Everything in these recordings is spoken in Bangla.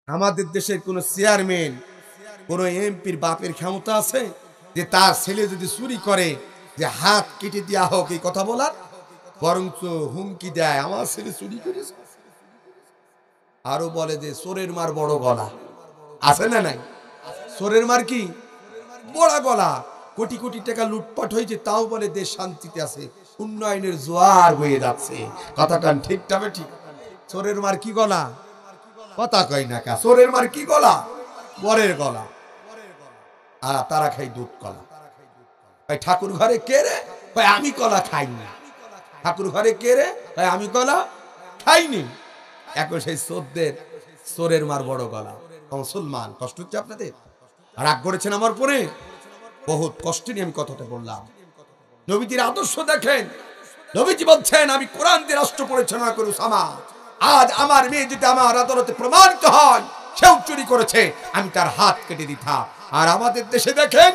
আমাদের দেশের কোন চেয়ারম্যান কোন এমপির বাপের ক্ষমতা আছে যে তার ছেলে যদি চুরি করে যে হাত কেটে দেওয়া হোক এই কথা বলার? বরঞ্চ হুমকি দেয় আমার ছেলে চুরি করেছে, আরো বলে যে চোরের মার বড় গলা। আছে না নাই? চোরের মার কি বড় গলা। কোটি কোটি টাকা লুটপাট হয়েছে, তাও বলে দেশ শান্তিতে আছে, উন্নয়নের জোয়ার বয়ে যাচ্ছে। কথাটা ঠিক তবে ঠিক। চোরের মার কি গলা? কথা কই না কা। চোরের মার কি গলা? বরের গলা। আর তারা খাই দুধ কলা। ভাই ঠাকুর ঘরে কে রে? ভাই আমি কলা খাই না। ঠাকুর ঘরে কে রে? ভাই আমি কলা খাইনি। এখন সেই চোরদের চোরের মার বড় গলা। মুসলমান কষ্ট হচ্ছে আপনাদের? রাগ করেছেন আমার পরে? বহুত কষ্ট নিয়ে আমি কথাটা বললাম। নবীজির আদর্শ দেখেন। নবীজি বলছেন আমি কোরআন দিয়ে রাষ্ট্র পরিচালনা করি উসামা। আজ আমার মেয়ে যদি আমার আদালতে প্রমাণিত হয় সেও চুরি করেছে, আমি তার হাত কেটে দিতাম। আর আমাদের দেশে দেখেন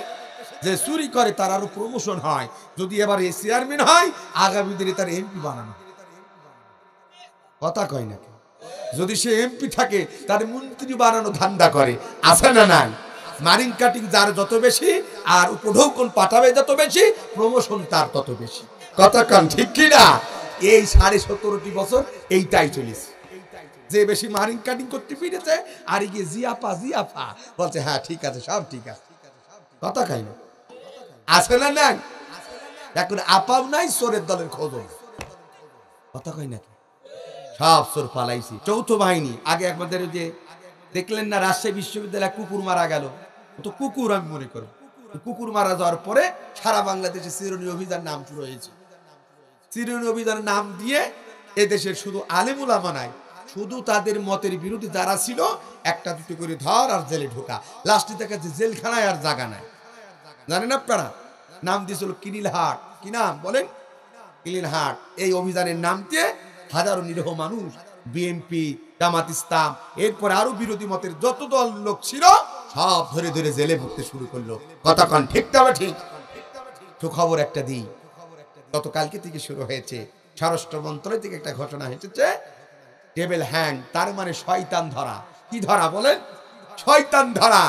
যে চুরি করে তার আরো প্রমোশন হয়। যদি এবার এই চেয়ারম্যান হয় আগামী দিনে তার এমপি বানানো। কথা কয় না। যদি সে এমপি থাকে তার মন্ত্রী বানানো ধান্দা করে। আছে না নাই? মারিং কাটিং যার যত বেশি আর উপঢৌকন পাঠাবে যত বেশি, প্রমোশন তার তত বেশি। কথা কান ঠিক কি না? এই 17.5 বছর এইটাই চলেছে। যে বেশি মারিং কাটিং করতে পেরেছে আর গিয়ে জিয়াপা জিয়াপা বলছে হ্যাঁ ঠিক আছে সব ঠিক আছে। কথা খাই না। আছে না নাই? এখন আপাও নাই, চোরের দলের খোঁজ। কথা কই না। সব চোর পালাইছি। চৌথ বাহিনী আগে একবারে যে দেখলেন না রাজশাহী বিশ্ববিদ্যালয়ে কুকুর মারা গেল, তো কুকুর আমি মনে করি কুকুর মারা যাওয়ার পরে সারা বাংলাদেশে চিরুনি অভিযান নাম শুরু হয়েছে। চিরুনি অভিযানের নাম দিয়ে এদেশের শুধু আলেম উলামা নাই, শুধু তাদের মতের বিরোধী যারা ছিল একটা দুটো করে ধর আর জেলে ঢোকা। লাস্টে দেখা যাচ্ছে জেলখানায় আর জায়গা নাই। জানেন আপনারা? নাম দিয়েছিল কিনিলহাট। কি নাম বলেন? কিনিলহাট। এই অভিযানের নাম দিয়ে হাজারো নিরীহ মানুষ, বিএনপি, জামাত ইসলাম, এরপর আরো বিরোধী মতের যত দল লোক ছিল সব ধরে ধরে জেলে ভরতে শুরু করলো। কথা কন ঠিক তবে ঠিক। তো খবর একটা দিই, গতকালকে থেকে শুরু হয়েছে। স্বরাষ্ট্র মন্ত্রণালয় থেকে একটা ঘোষণা হয়েছে, টেবিল হ্যান্ড, তার মানে শয়তান ধরা। কি ধরা বলেন? শয়তান ধরা।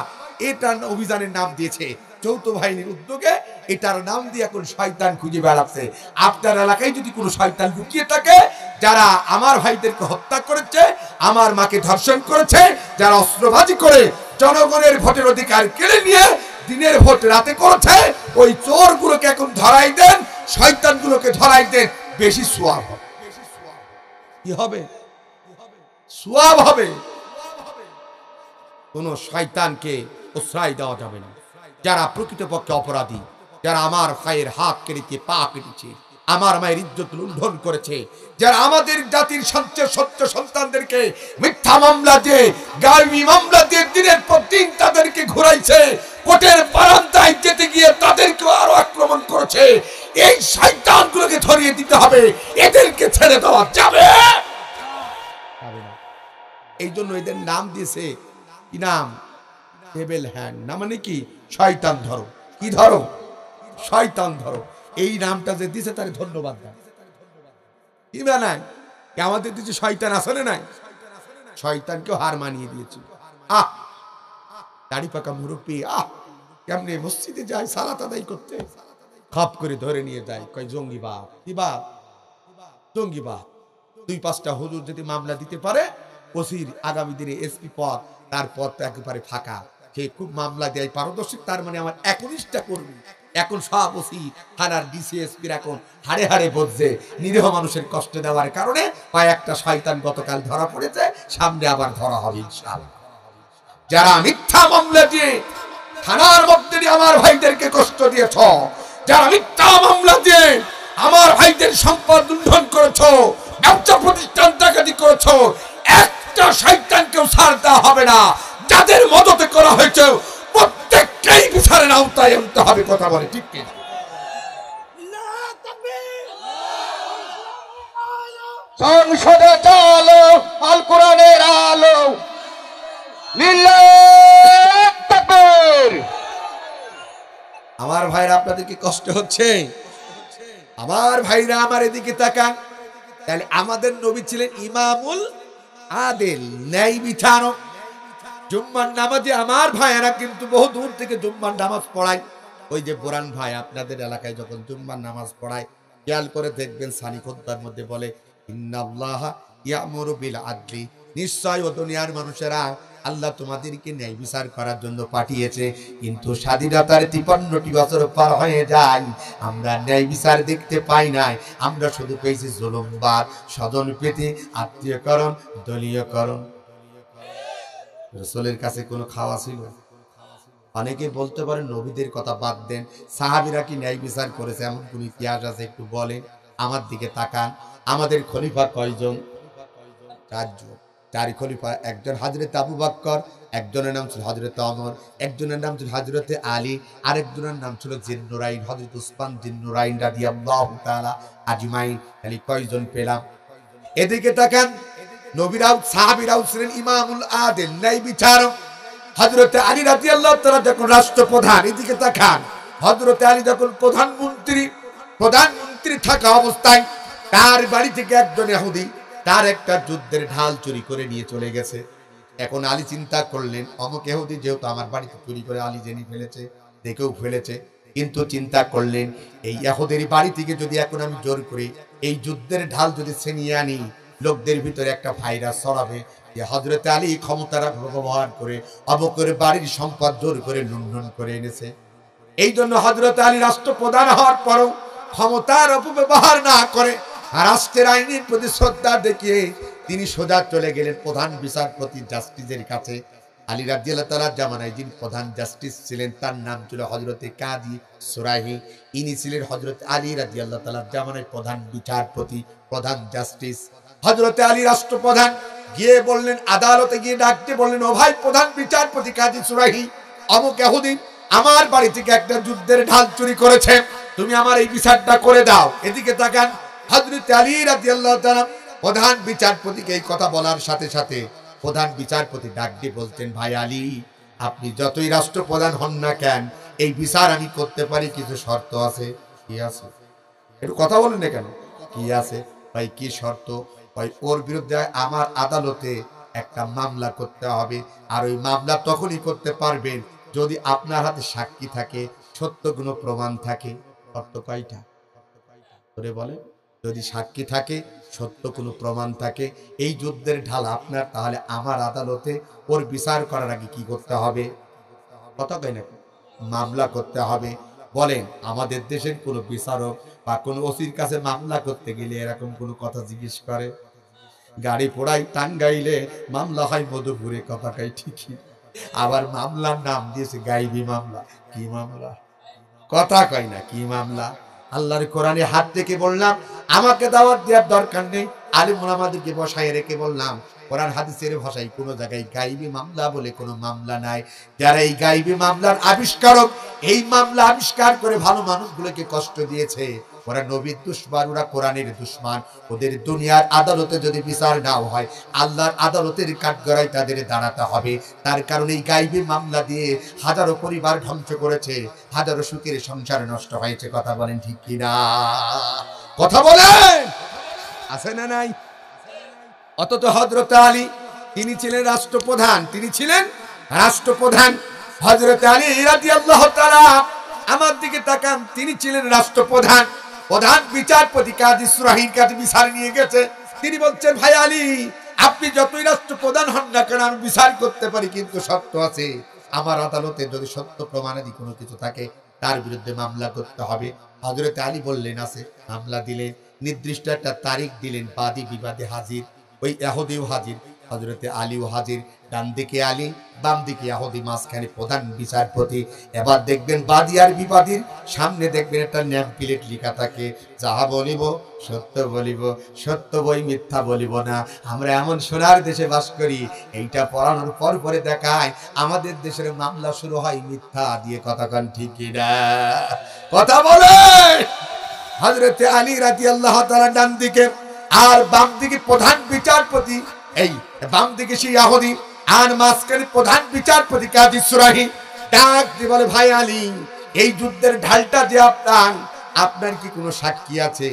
এটার অভিযানের নাম দিয়েছে যৌথ বাহিনীর উদ্যোগে। এটার নাম দিয়ে এখন শয়তান খুঁজে বেড়াচ্ছে। আপনার এলাকায় যদি কোনো শয়তান লুকিয়ে থাকে, যারা আমার ভাইদেরকে হত্যা করেছে, আমার মাকে ধর্ষণ করেছে, যারা অস্ত্রবাজি করে জনগণের ভোটের অধিকার কেড়ে নিয়ে দিনের ভোট রাতে করেছে, ওই চোরগুলোকে এখন ধরাই দেন, শয়তানগুলোকে ধরাই দেন। বেশি সোয়াব হবে। কি হবে? সোয়াব হবে। কোন শয়তানকে প্রশ্রয় দেওয়া যাবে না। যারা প্রকৃতপক্ষে অপরাধী, যারা আমার ভাইয়ের হাত কেটেছে, পা কেটেছে, আমার মায়ের ইজ্জত লুণ্ঠন করেছে, যারা আমাদের জাতির সচ্চ সন্তানদেরকে মিথ্যা মামলা দিয়ে, গায়েবী মামলা দিয়ে দিনের পর দিন তাদেরকে ঘুরাইছে, কোর্টের বারান্দায় যেতে গিয়ে তাদেরকে আরো আক্রমণ করেছে, এই শয়তানগুলোকে ধরিয়ে দিতে হবে। এদেরকে ছেড়ে দেওয়া যাবে না। এই জন্য এদের নাম দিয়েছে কি নাম? Table hand. না মানে কি? শয়তান ধরো। কি ধরো? শয়তান ধরো। এই নামটা যে দিছে তার ধন্যবাদ দেন। কি বানায়? আমাদের দেশে শয়তান আসলে নাই? শয়তানকেও হার মানিয়ে দিয়েছে। আহ, দাড়ি পাকা মুরব্বী কেমনে মসজিদে যায় সালাত আদায় করতে, খাপ করে ধরে নিয়ে যায়, কয় জঙ্গি বাপ। কি বাপ? জঙ্গি বাপ। 2-5টা হুজুর যদি মামলা দিতে পারে, ওসির আগামী দিনে এসপি পদ, তার পদ তো একেবারে ফাঁকা। সে খুব মামলা দেয় পারদর্শী, তার মানে আমার 19টা কর্মী এখন সব ওসি থানার ডিসিএসপির এখন হাড়ে হাড়ে বলছে নিরীহ মানুষের কষ্ট দেওয়ার কারণে। একটা শয়তান গতকাল ধরা পড়েছে, সামনে আবার ধরা হবে ইনশাআল্লাহ। যারা মিথ্যা মামলা দিয়ে থানার মধ্যে আমার ভাইদেরকে কষ্ট দিয়েছ, যারা মিথ্যা মামলা দিয়ে আমার ভাইদের সম্পদ লুণ্ঠন করেছ, ব্যবসা প্রতিষ্ঠান ডাকাতি করেছ, একটা শয়তানকেও ছাড় দেওয়া হবে না। যাদের মদতে করা হয়েছে প্রত্যেককেই বিচারের আওতায় আনতে হবে। কথা বলে ঠিক কি? সংসদে চলো আল কোরআনের আলো। আমার ভাইরা আপনাদের কি কষ্ট হচ্ছে? আমার ভাইরা আমার এদিকে তাকান। তাহলে আমাদের নবী ছিলেন ইমামুল আদেল, ন্যায় বিচারক। জুম্মার নামাজে আমার ভাইয়েরা কিন্তু বহু দূর থেকে জুম্মার নামাজ পড়ায়। ওই যে বোরান ভাই আপনাদের এলাকায় যখন জুম্মার নামাজ পড়ায়, খেয়াল করে দেখবেন সানি খুতবার মধ্যে বলে ইন্নাল্লাহা ইয়ামুরু বিল আদলি, নিশ্চয় ও দুনিয়ার মানুষেরা আল্লাহ তোমাদেরকে ন্যায় বিচার করার জন্য পাঠিয়েছে। কিন্তু স্বাধীনতার 53টি বছর পার হয়ে যায়, আমরা ন্যায় বিচার দেখতে পাই নাই। আমরা শুধু পেয়েছি জুলুমবাদ, স্বজন প্রীতি, আত্মীয়করণ, দলীয়করণ। রাসূলের কাছে কোনো খাওয়া ছিল? অনেকে বলতে পারে নবীদের কথা বাদ দেন, সাহাবীরা কি ন্যায় বিচার করেছে এমন কোন ইতিহাস আছে? একটু বলেন। আমার দিকে তাকান। আমাদের খলিফা কয়জন? 4 জন। 4 খলিফা। একজন হযরত আবু বকর, একজনের নাম ছিল হযরত ওমর, একজনের নাম ছিল হযরত আলী, আরেকজনের নাম ছিল জিন্নুরাইন, হযরত উসমান জিন্নুরাইন রাদিয়াল্লাহু তাআলা আজমাইন। তাহলে কয়জন পেলাম? এদিকে তাকান। নবীরাও সাহাবীরাও ছিলেন ইমামুল আদিল, ন্যায় বিচারক। হযরত আলী রাদিয়াল্লাহু তাআলা যখন রাষ্ট্রপ্রধান, এদিকে তাকান, হযরত আলী যখন প্রধানমন্ত্রী থাকা অবস্থায় তার বাড়ি থেকে একজন ইহুদি তার একটা যুদ্ধের ঢাল চুরি করে নিয়ে চলে গেছে। এখন আলী চিন্তা করলেন, অমুক ইহুদি যেহেতু আমার বাড়িতে চুরি করে আলী জেনে ফেলেছে, দেখেও ফেলেছে, কিন্তু চিন্তা করলেন এই ইহুদির বাড়ি থেকে যদি এখন আমি জোর করি এই যুদ্ধের ঢাল যদি ছিনিয়ে আনি, লোকদের ভিতরে একটা ভাইরাস ছড়াবে যে হযরত আলী ক্ষমতার ব্যবহার করে আবু বকরের বাড়ির সম্পদ জোর করে লুণ্ঠন করে এনেছে। এই জন্য হযরত আলী রাষ্ট্রপ্রধান হওয়ার পরও ক্ষমতার অপব্যবহার না করে রাষ্ট্রের আইনের প্রতি শ্রদ্ধা দেখিয়ে তিনি সোজা চলে গেলেন প্রধান বিচারপতি জাস্টিসের কাছে। আলী রাদিয়াল্লাহু তাআলার জামানায় যিনি প্রধান জাস্টিস ছিলেন তার নাম ছিল হযরতে কাজী সুরাইহি। ইনি ছিলেন হযরত আলী রাদিয়াল্লাহু তাআলার জামানায় প্রধান বিচারপতি, প্রধান জাস্টিস। হযরতে আলী রাষ্ট্রপ্রধান গিয়ে বললেন, আদালতে গিয়ে ডাকতে বললেন, ও ভাই প্রধান বিচারপতি কাজী সুরাইহি, অমুক ইহুদি আমার বাড়ি থেকে একটা যুদ্ধের ঢাল চুরি করেছে, তুমি আমার এই বিচারটা করে দাও। এদিকে তাকান, হযরত আলী রাদিয়াল্লাহু তাআলা প্রধান বিচারপতিকে এই কথা বলার সাথে সাথে প্রধান বিচারপতি ডাক দিয়ে বলতেন, ভাই আলী, আপনি যতই রাষ্ট্রপ্রধান হন না কেন এই বিচার আমি করতে পারি, কিছু শর্ত আছে। কি আছে? একটু কথা বলেন না কেন? কি আছে? ভাই কি শর্ত? ভাই ওর বিরুদ্ধে আমার আদালতে একটা মামলা করতে হবে, আর ওই মামলা তখনই করতে পারবেন যদি আপনার হাতে সাক্ষী থাকে, সত্য কোনো প্রমাণ থাকে। শর্ত কয়টা? করে বলে, যদি সাক্ষী থাকে, সত্য কোনো প্রমাণ থাকে, এই যুদ্ধের ঢাল আপনার, তাহলে আমার আদালতে ওর বিচার করার আগে কি করতে হবে? কথা কয় না, মামলা করতে হবে। বলেন, আমাদের দেশের কোনো বিচারক বা কোনো ওসির কাছে মামলা করতে গেলে এরকম কোনো কথা জিজ্ঞেস করে? গাড়ি পোড়াই টাঙ্গাইলে মামলা হয় মধুপুরে, কথা কয় ঠিকই, আবার মামলার নাম দিয়েছে গাইবি মামলা। কি মামলা? কথা কয় না, কি মামলা? আল্লাহর কোরআনে হাত থেকে বললাম, আমাকে দাওয়াত দেওয়ার দরকার নেই, আলিম ওলামাদেরকে বসায় রেখে বললাম, কোরআন হাদিসের ভাষায় কোনো জায়গায় গাইবি মামলা বলে কোনো মামলা নাই। যারা এই গাইবি মামলার আবিষ্কারক, এই মামলা আবিষ্কার করে ভালো মানুষগুলোকে কষ্ট দিয়েছে, ওরা নবীর দুশমন, ওরা কোরআনের দুশমন। ওদের দুনিয়ার আদালতে যদি বিচার নাও হয়, আল্লাহর আদালতের কাঠগড়ায় তাদের দাঁড়াতে হবে। তার কারণে এই গাইবি মামলা দিয়ে হাজারো পরিবার ধ্বংস করেছে, হাজারো সুখের সংসার নষ্ট হয়েছে। কথা বলেন ঠিক কিনা? কথা বলেন, আছে না নাই? অথচ হযরত আলী তিনি ছিলেন রাষ্ট্রপ্রধান, হযরত আলী রাদিয়াল্লাহু তাআলা, আমার দিকে তাকান, তিনি ছিলেন রাষ্ট্রপ্রধান। প্রধান বিচারপতি কাজী সুরাইহির কাছে বিচার নিয়ে গেছে। তিনি বলছেন, ভাই আলী, আপনি যতই রাষ্ট্রপ্রধান হন না কেন আমি বিচার করতে পারি, কিন্তু সত্য আছে, আমার আদালতে যদি সত্য প্রমাণাদি কোনো কিছু থাকে তার বিরুদ্ধে মামলা করতে হবে। হযরত আলী বললেন আছে। মামলা দিলেন, নির্দিষ্ট একটা তারিখ দিলেন, বাদী বিবাদে হাজির। ওই ইহুদিও হাজির, হযরতে আলীও হাজির। ডান দিকে আলী, বাম দিকে ইহুদি, মাঝখানে প্রধান বিচারপতি। এবার দেখবেন বাদী আর বিবাদীর সামনে দেখবেন একটা নেম প্লেট লেখা থাকে, যাহা বলিব সত্য বলিব, সত্য বই মিথ্যা বলিব না। আমরা এমন সোনার দেশে বাস করি, এইটা পড়ানোর পর পরে দেখায় আমাদের দেশের মামলা শুরু হয় মিথ্যা দিয়ে। কথা কন ঠিক না? কথা বলে। হযরতে আলী রাদিয়াল্লাহু তাআলা ডান দিকে, আর বাম দিকে প্রধান বিচারপতি, এই বাম দিকে সেই ইহুদি, আর মাঝখানে প্রধান বিচারপতি কাজী সুরাইহি। ডাক দিয়ে বলে, ভাই আলী, এই যুদ্ধের ঢালটা যে আপনার কি কোনো সাক্ষী আছে?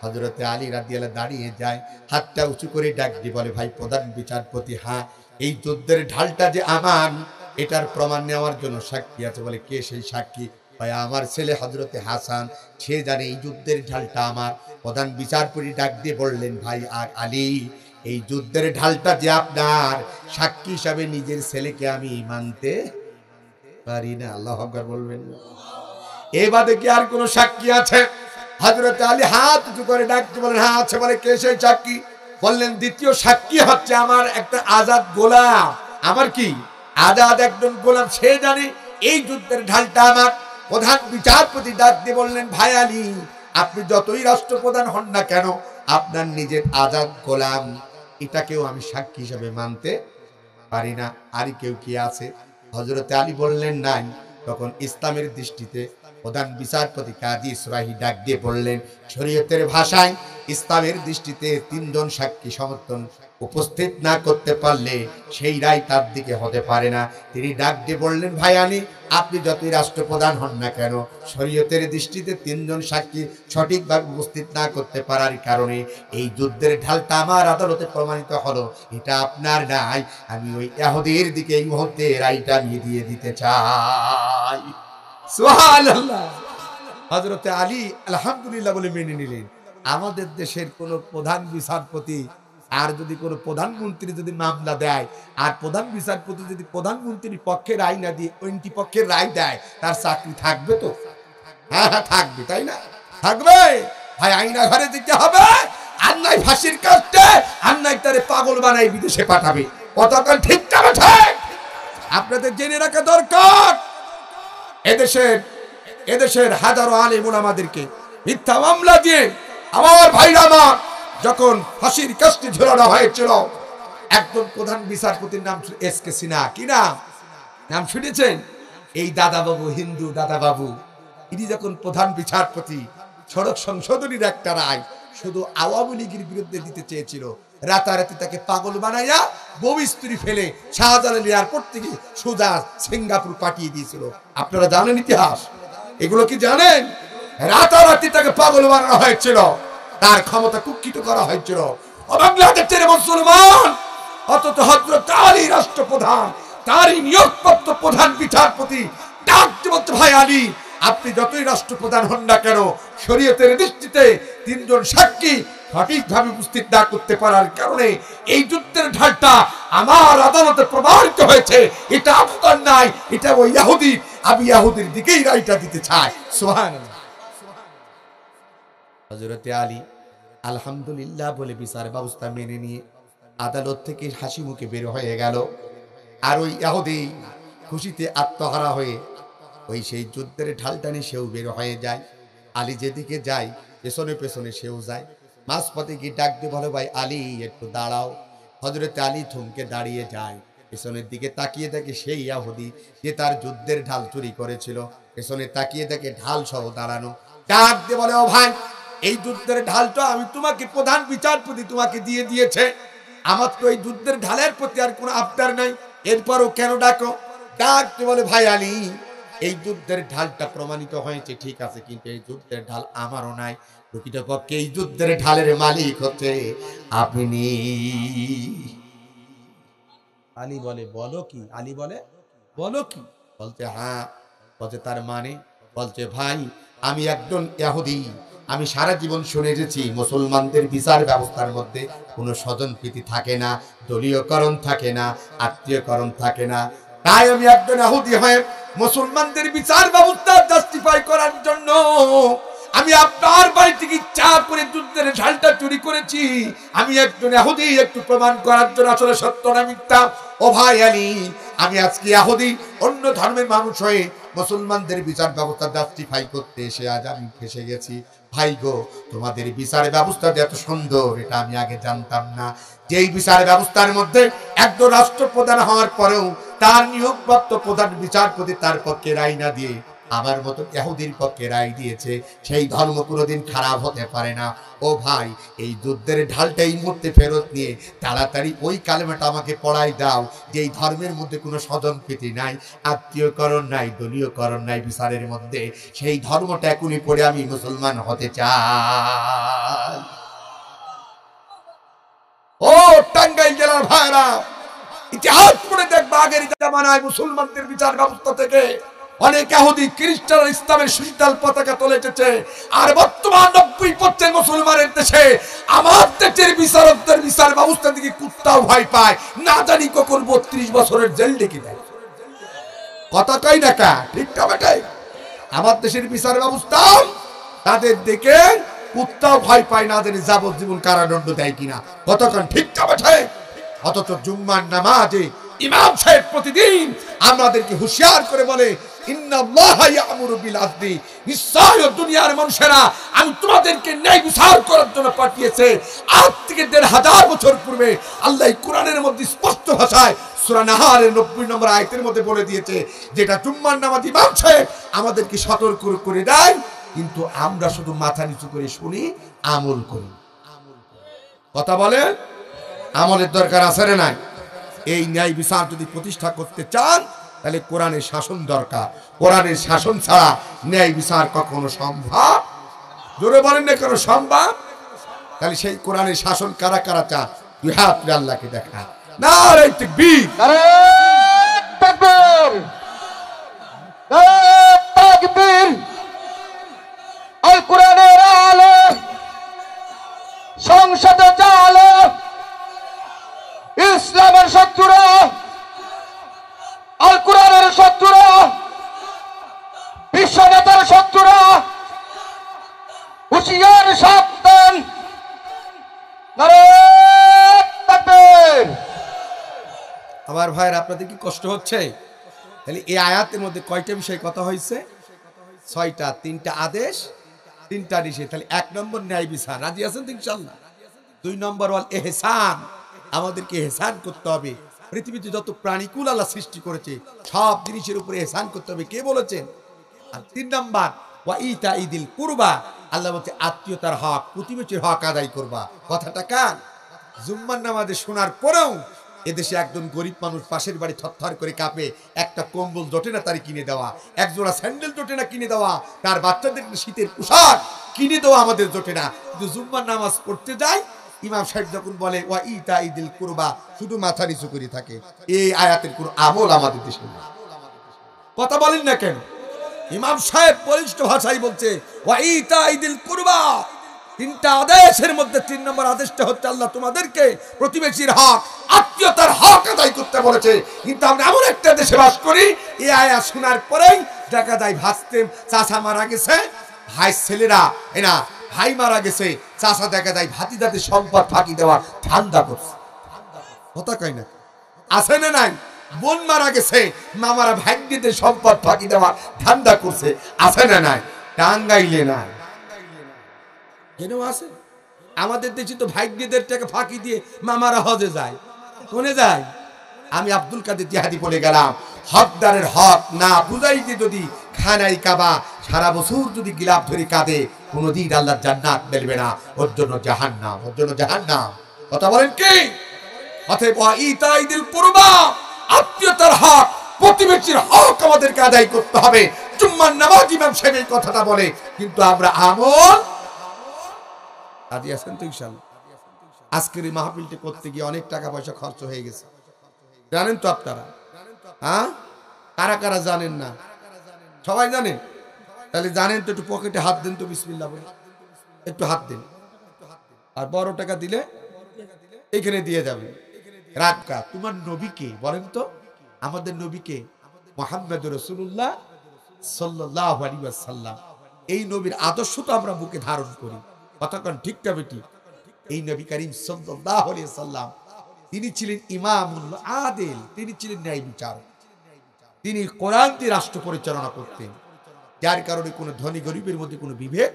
হযরতে আলী রাদিয়াল্লাহু দাঁড়িয়ে যায়, হাতটা উঁচু করে ডাক দিয়ে বলে, ভাই প্রধান বিচারপতি, হ্যাঁ এই যুদ্ধের ঢালটা যে আমার, এটার প্রমাণ নেওয়ার জন্য সাক্ষী আছে। বলে কে সেই সাক্ষী? ভাই আমার ছেলে হযরতে হাসান, সে জানে এই যুদ্ধের ঢালটা আমার। প্রধান বিচারপতি ডাক দিয়ে বললেন, ভাই আর আলী, এই যুদ্ধের ঢালটা যে আপনার, সাক্ষী হিসাবে নিজের ছেলেকে আমি মানতে পারি না। আল্লাহু আকবার বলবেন। এ বাদে কি আর কোন সাক্ষী আছে? হযরত আলী হাত উঁচু করে ডাকতে বলেন, হ্যাঁ আছে। বলে কে সেই সাক্ষী? বললেন, দ্বিতীয় সাক্ষী হচ্ছে আমার একটা আজাদ গোলাম। আমার কি আজাদ একজন গোলাম, সে জানে এই যুদ্ধের ঢালটা আমার। প্রধান বিচারপতি ডাক দিয়ে বললেন, ভাই আলী, আপনি যতই রাষ্ট্রপ্রধান হন না কেন, আপনার নিজের আজাদ গোলাম এটাকেও আমি সাক্ষী হিসেবে মানতে পারি না। আর কেউ কি আছে? হযরত আলী বললেন, নাই। তখন ইসলামের দৃষ্টিতে প্রধান বিচারপতি কাজী ইসরাহি ডাক দিয়ে বললেন, শরীয়তের ভাষায় ইসলামের দৃষ্টিতে তিনজন সাক্ষী সমর্থন উপস্থিত না করতে পারলে সেই রায় তার দিকে হতে পারে না। তিনি ডাক দিয়ে বললেন, ভাই আলী, আপনি যতই রাষ্ট্রপ্রধান হন না কেন, শরীয়তের দৃষ্টিতে তিনজন সাক্ষী সঠিকভাবে উপস্থিত না করতে পারার কারণে এই যুদ্ধের ঢালটা আমার আদালতে প্রমাণিত হলো, এটা আপনার নাই। আমি ওই ইহুদির দিকে এই মুহূর্তে রায়টা নিয়ে দিয়ে দিতে চাই। সুবহানাল্লাহ। হযরতে আলী আলহামদুলিল্লাহ বলে মেনে নিলেন। আমাদের দেশের কোন প্রধান বিচারপতি আর যদি কোন প্রধানমন্ত্রী যদি মামলা দেয়, আর প্রধান বিচারপতি যদি প্রধানমন্ত্রীর পক্ষে রায় না দিয়ে ওইটি পক্ষের রায় দেয়, তার চাকরি থাকবে তো? হ্যাঁ হ্যাঁ থাকবে, তাই না? থাকবে। ভাই আইনা ঘরে দিতে হবে, আর নাই ফাঁসির কাস্টে, আর নাই তারে পাগল বানাই বিদেশে পাঠাবে। কতক্ষণ ঠিক যাবে? ঠিক। আপনাদের জেনে রাখা দরকার, এদেশের হাজারো আলেম ওলামাদেরকে মিথ্যা মামলা দিয়ে আমার ভাইরা আমার যখন ফাঁসির কাস্টে ঝোলানো হয়েছিল, একজন প্রধান বিচারপতির নাম ছিল এস.কে. সিনহা। কি নাম শুনেছেন? এই দাদা বাবু, হিন্দু দাদা বাবু, ইনি যখন প্রধান বিচারপতি, সড়ক সংশোধনীর একটা রায় শুধু আওয়ামী লীগের বিরুদ্ধে দিতে চেয়েছিল, রাতারাতি তাকে পাগল বানাইয়া বউ স্ত্রী ফেলে শাহজালাল এয়ারপোর্ট থেকে সোজা সিঙ্গাপুর পাঠিয়ে দিয়েছিল। আপনারা জানেন ইতিহাস? এগুলো কি জানেন? রাতারাতি তাকে পাগল বানানো হয়েছিল, তার ক্ষমতা কুক্ষিত করা হয়েছিল। বাংলাদেশের মুসলমান, অথচ হযরত আলী রাষ্ট্রপ্রধান, তারই নিয়োগপ্রাপ্ত প্রধান বিচারপতি ডাকতে বলতে, ভাই আলী, আপনি যতই রাষ্ট্রপ্রধান হন না কেন, শরীয়তের দৃষ্টিতে তিনজন সাক্ষী সঠিকভাবে উপস্থিত না করতে পারার কারণে এই যুদ্ধের ঢালটা আমার আদালতে প্রমাণিত হয়েছে, এটা আপনার নাই, এটা ওই ইহুদি। আমি ইহুদির দিকেই রায়টা দিতে চাই। সুবহানাল্লাহ। হযরতে আলী আলহামদুলিল্লাহ বলে বিচার ব্যবস্থা মেনে নিয়ে আদালত থেকে হাসি মুখে বের হয়ে গেল। আর ওই ইহুদি খুশিতে আত্মহারা হয়ে ওই সেই যুদ্ধের ঢালটা নিয়ে সেও বের হয়ে যায়। আলী যেদিকে যায় পেছনে পেছনে সেও যায়। মাঝপথে গিয়ে ডাক দিয়ে বলে, ভাই আলী একটু দাঁড়াও। হযরতে আলী থমকে দাঁড়িয়ে যায়, পেছনের দিকে তাকিয়ে দেখে সেই ইহুদি যে তার যুদ্ধের ঢাল চুরি করেছিল, পেছনে তাকিয়ে দেখে ঢাল সহ দাঁড়ানো। ডাক দিয়ে বলে, ও ভাই, এই যুদ্ধের ঢালটা আমি তোমাকে, প্রধান বিচারপতি তোমাকে দিয়ে দিয়েছে, আমার তো এই যুদ্ধের ঢালের প্রতি আর কোনো আবদার নাই, এরপরও কেন ডাকো? ডাক দিয়ে বলে, ভাই আলী, এই যুদ্ধের ঢালটা প্রমাণিত হয়েছে ঠিক আছে, কিন্তু এই যুদ্ধের ঢাল আমারও নাই। প্রকৃতপক্ষে এই যুদ্ধের ঢালের মালিক হচ্ছে আপনি। আলী বলে, বলো কি? আলী বলে, বলো কি? বলতে, হ্যাঁ। বলতে, তার মানে? বলছে, ভাই, আমি একজন ইহুদি, আমি সারা জীবন শুনে এসেছি মুসলমানদের বিচার ব্যবস্থার মধ্যে কোনো স্বজনপ্রীতি থাকে না, দলীয়করণ থাকে না, আত্মীয়করণ থাকে না। তাই আমি একজন ইহুদি হয়ে মুসলমানদের বিচার ব্যবস্থা জাস্টিফাই করার জন্য আমি আপনার বাড়ি থেকে ইচ্ছা করে যুদ্ধের ঢালটা চুরি করেছি। আমি একজন ইহুদি, একটু প্রমাণ করার জন্য, আসলে সত্য না মিথ্যা। ও ভাই আলী, আমি আজকে ইহুদি, অন্য ধর্মের মানুষ হয়ে মুসলমানদের বিচার ব্যবস্থা জাস্টিফাই করতে এসে আজ আমি ফেসে গেছি। ভাই গো, তোমাদের বিচার ব্যবস্থা যে এত সুন্দর এটা আমি আগে জানতাম না। যেই বিচার ব্যবস্থার মধ্যে একজন রাষ্ট্রপ্রধান হওয়ার পরেও তার নিয়োগপ্রাপ্ত প্রধান বিচারপতি তার পক্ষে রায় না দিয়ে আমার মতো ইহুদির পক্ষে রায় দিয়েছে, সেই ধর্ম কোনোদিন খারাপ হতে পারে না। ও ভাই, এই যুদ্ধের ঢালটা এই মুহূর্তে ফেরত নিয়ে তাড়াতাড়ি ওই কালেমাটা আমাকে পড়াই দাও, যে এই ধর্মের মধ্যে কোনো স্বজনপ্রীতি নাই, আত্মীয়করণ নাই, দলীয়করণ নাই বিচারের মধ্যে, সেই ধর্মটা এখনই পড়ে আমি মুসলমান হতে চাই। ও টাঙ্গাইল জেলার ভাইরা, ইতিহাস পড়ে দেখবা আগের জামানায় মুসলমানদের বিচার ব্যবস্থা থেকে অনেক ইহুদি খ্রিস্টান ইসলামের সুশীতল পতাকা তুলে এসেছে। আর বর্তমান 90% মুসলমানের দেশে আমার দেশের বিচারকদের বিচার ব্যবস্থা থেকে কুত্তাও ভয় পায়, না জানি কখন 32 বছরের জেল ডেকে দেয়। কথা কই না কা ঠিক না বেটাই? আমার দেশের বিচার ব্যবস্থা তাদের দেখে কুত্তাও ভয় পায়, না জানি যাবজ্জীবন কারাদণ্ড দেয় কিনা। কতক্ষণ ঠিক না বেটাই? অথচ জুম্মার নামাজে ইমাম সাহেব প্রতিদিন আমাদেরকে হুঁশিয়ার করে বলে, ইন্নাল্লাহা ইয়ামুরু বিল আদলি, নিশ্চয় দুনিয়ার মানুষেরা আমি তোমাদেরকে ন্যায় বিচার করার জন্য পাঠিয়েছে। আজ থেকে 1500 বছর পূর্বে আল্লাহ কোরআনের মধ্যে স্পষ্ট ভাষায় সূরা নাহারের 90 নম্বর আয়াতের মধ্যে বলে দিয়েছে, যেটা জুম্মার নামাজ ইমাম সাহেব আমাদেরকে সতর্ক করে দেয়, কিন্তু আমরা শুধু মাথা নিচু করে শুনি, আমল করি। কথা বলে আমলের দরকার আছে না নাই? এই ন্যায় বিচার যদি প্রতিষ্ঠা করতে চান তাহলে কোরআনের শাসন দরকার। কোরআনের শাসন ছাড়া ন্যায় বিচার কখনো সম্ভব, জোরে বলেন না কেন সম্ভব? তাহলে সেই কোরআনের শাসন কারা কারা চান? দুই হাত তুলে আল্লাহকে দেখা। নারে তাকবীর, নারে তাকবীর, নারে তাকবীর। আল কোরআনের আলো সংসদে চালো, ইসলামের শত্রুরা, আল কোরআনের শত্রুরা, বিশ্ব নেতার শত্রুরা, হুঁশিয়ার সাবধান। নারে তাকবীর। আমার ভাইয়ের আপনাদের কি কষ্ট হচ্ছে? তাহলে এই আয়াতের মধ্যে কয়টা বিষয় কথা হয়েছে? 6টা, 3টা আদেশ, 3টা নিষেধ। তাহলে 1 নম্বর ন্যায় বিচার, রাজি আছেন তো ইনশাআল্লাহ? 2 নম্বর ওয়াল ইহসান, আমাদেরকে ইহসান করতে হবে। পৃথিবীতে যত প্রাণীকুল আল্লাহ সৃষ্টি করেছে সব জিনিসের উপরে ইহসান করতে হবে, কে বলেছেন? আর 3 নম্বর ওয়া ইতাইদিল কুরবা, আল্লাহ বলছে আত্মীয়তার হক, প্রতিবেশীর হক আদায় করবা। কথাটা কার? জুম্মার নামাজে শোনার পরেও এদেশে একজন গরিব মানুষ পাশের বাড়ি থরথর করে কাঁপে, একটা কম্বল জোটে না তার কিনে দেওয়া, এক জোড়া স্যান্ডেল জোটে না কিনে দেওয়া, তার বাচ্চাদের শীতের পোশাক কিনে দেওয়া আমাদের জোটে না। কিন্তু জুম্মার নামাজ পড়তে যায়, ইমাম সাহেব যখন বলে ওয়া ইতাইদিল কুরবা, শুধু মাথা নিচু করে থাকে। এই আয়াতের কোনো আমল আমাদের দেশে নেই। কথা বলেন না কেন? ইমাম সাহেব বলিষ্ঠ ভাষায় বলছে ওয়া ইতাইদিল কুরবা, 3টা আদেশের মধ্যে 3 নম্বর আদেশটা হচ্ছে আল্লাহ তোমাদেরকে প্রতিবেশীর হক, আত্মীয়তার হক আদায় করতে বলেছে। কিন্তু আমরা এমন একটা দেশে বাস করি, এই আয়াত শোনার পরেই দেখা যায় ভাসতে চাচা মারা গেছে, ভাই ছেলেরা এনা ভাই মারা গেছে, চাচা দেখা যায় ভাতিজাদের সম্পদ ফাঁকি দেওয়ার ধান্দা করছে। কথা কয় না? আছে না নাই? বোন মারা গেছে, মামারা ভাগ্যদের সম্পদ ফাঁকি দেওয়ার ধান্দা করছে। আছে না নাই? টাঙ্গাইলে নাই কেন আছে? আমাদের দেশে তো ভাগ্যদের টাকা ফাঁকি দিয়ে মামারা হজে যায়। কোনে যায়? আমি আব্দুল কাদের জিহাদি বলে গেলাম, হকদারের হক না বুঝাইতে যদি খানাই কাবা সারা বছর যদি গিলাপ ধরে কাঁদে, কোনদিন আল্লাহর জান্নাত মিলবে না, ওর জন্য জাহান্নাম, ওর জন্য জাহান্নাম। কথা বলেন কি? অতএব ইতাইদিল কুরবা, আত্মীয়তার হক, প্রতিবেশীর হক আমাদেরকে আদায় করতে হবে। জুম্মার নামাজ ইমাম সাহেব এই কথাটা বলে, কিন্তু আমরা আমল রাজি আছেন তো ইনশাআল্লাহ? আজকের এই মাহফিলটি করতে গিয়ে অনেক টাকা পয়সা খরচ হয়ে গেছে, জানেন তো আপনারা? হ্যাঁ, কারা কারা জানেন না? সবাই জানেন? তাহলে জানেন তো একটু পকেটে হাত দেন তো, বিসমিল্লাহ বলে একটু হাত দেন। আর বড় টাকা দিলে এখানে দিয়ে যাবে। রাতকা তোমার নবীকে বলেন তো, আমাদের নবীকে মুহাম্মদ রাসূলুল্লাহ সাল্লাল্লাহু আলাইহি ওয়াসাল্লাম, এই নবীর আদর্শ তো আমরা বুকে ধারণ করি। কতক্ষণ ঠিক না বেটি? এই নবী করিম সাল্লাল্লাহু আলাইহি ওয়াসাল্লাম তিনি ছিলেন ইমামুল আদিল, তিনি ছিলেন ন্যায় বিচারক। তিনি কোরআন দিয়ে রাষ্ট্র পরিচালনা করতেন, যার কারণে কোনো ধনী গরিবের মধ্যে কোনো বিভেদ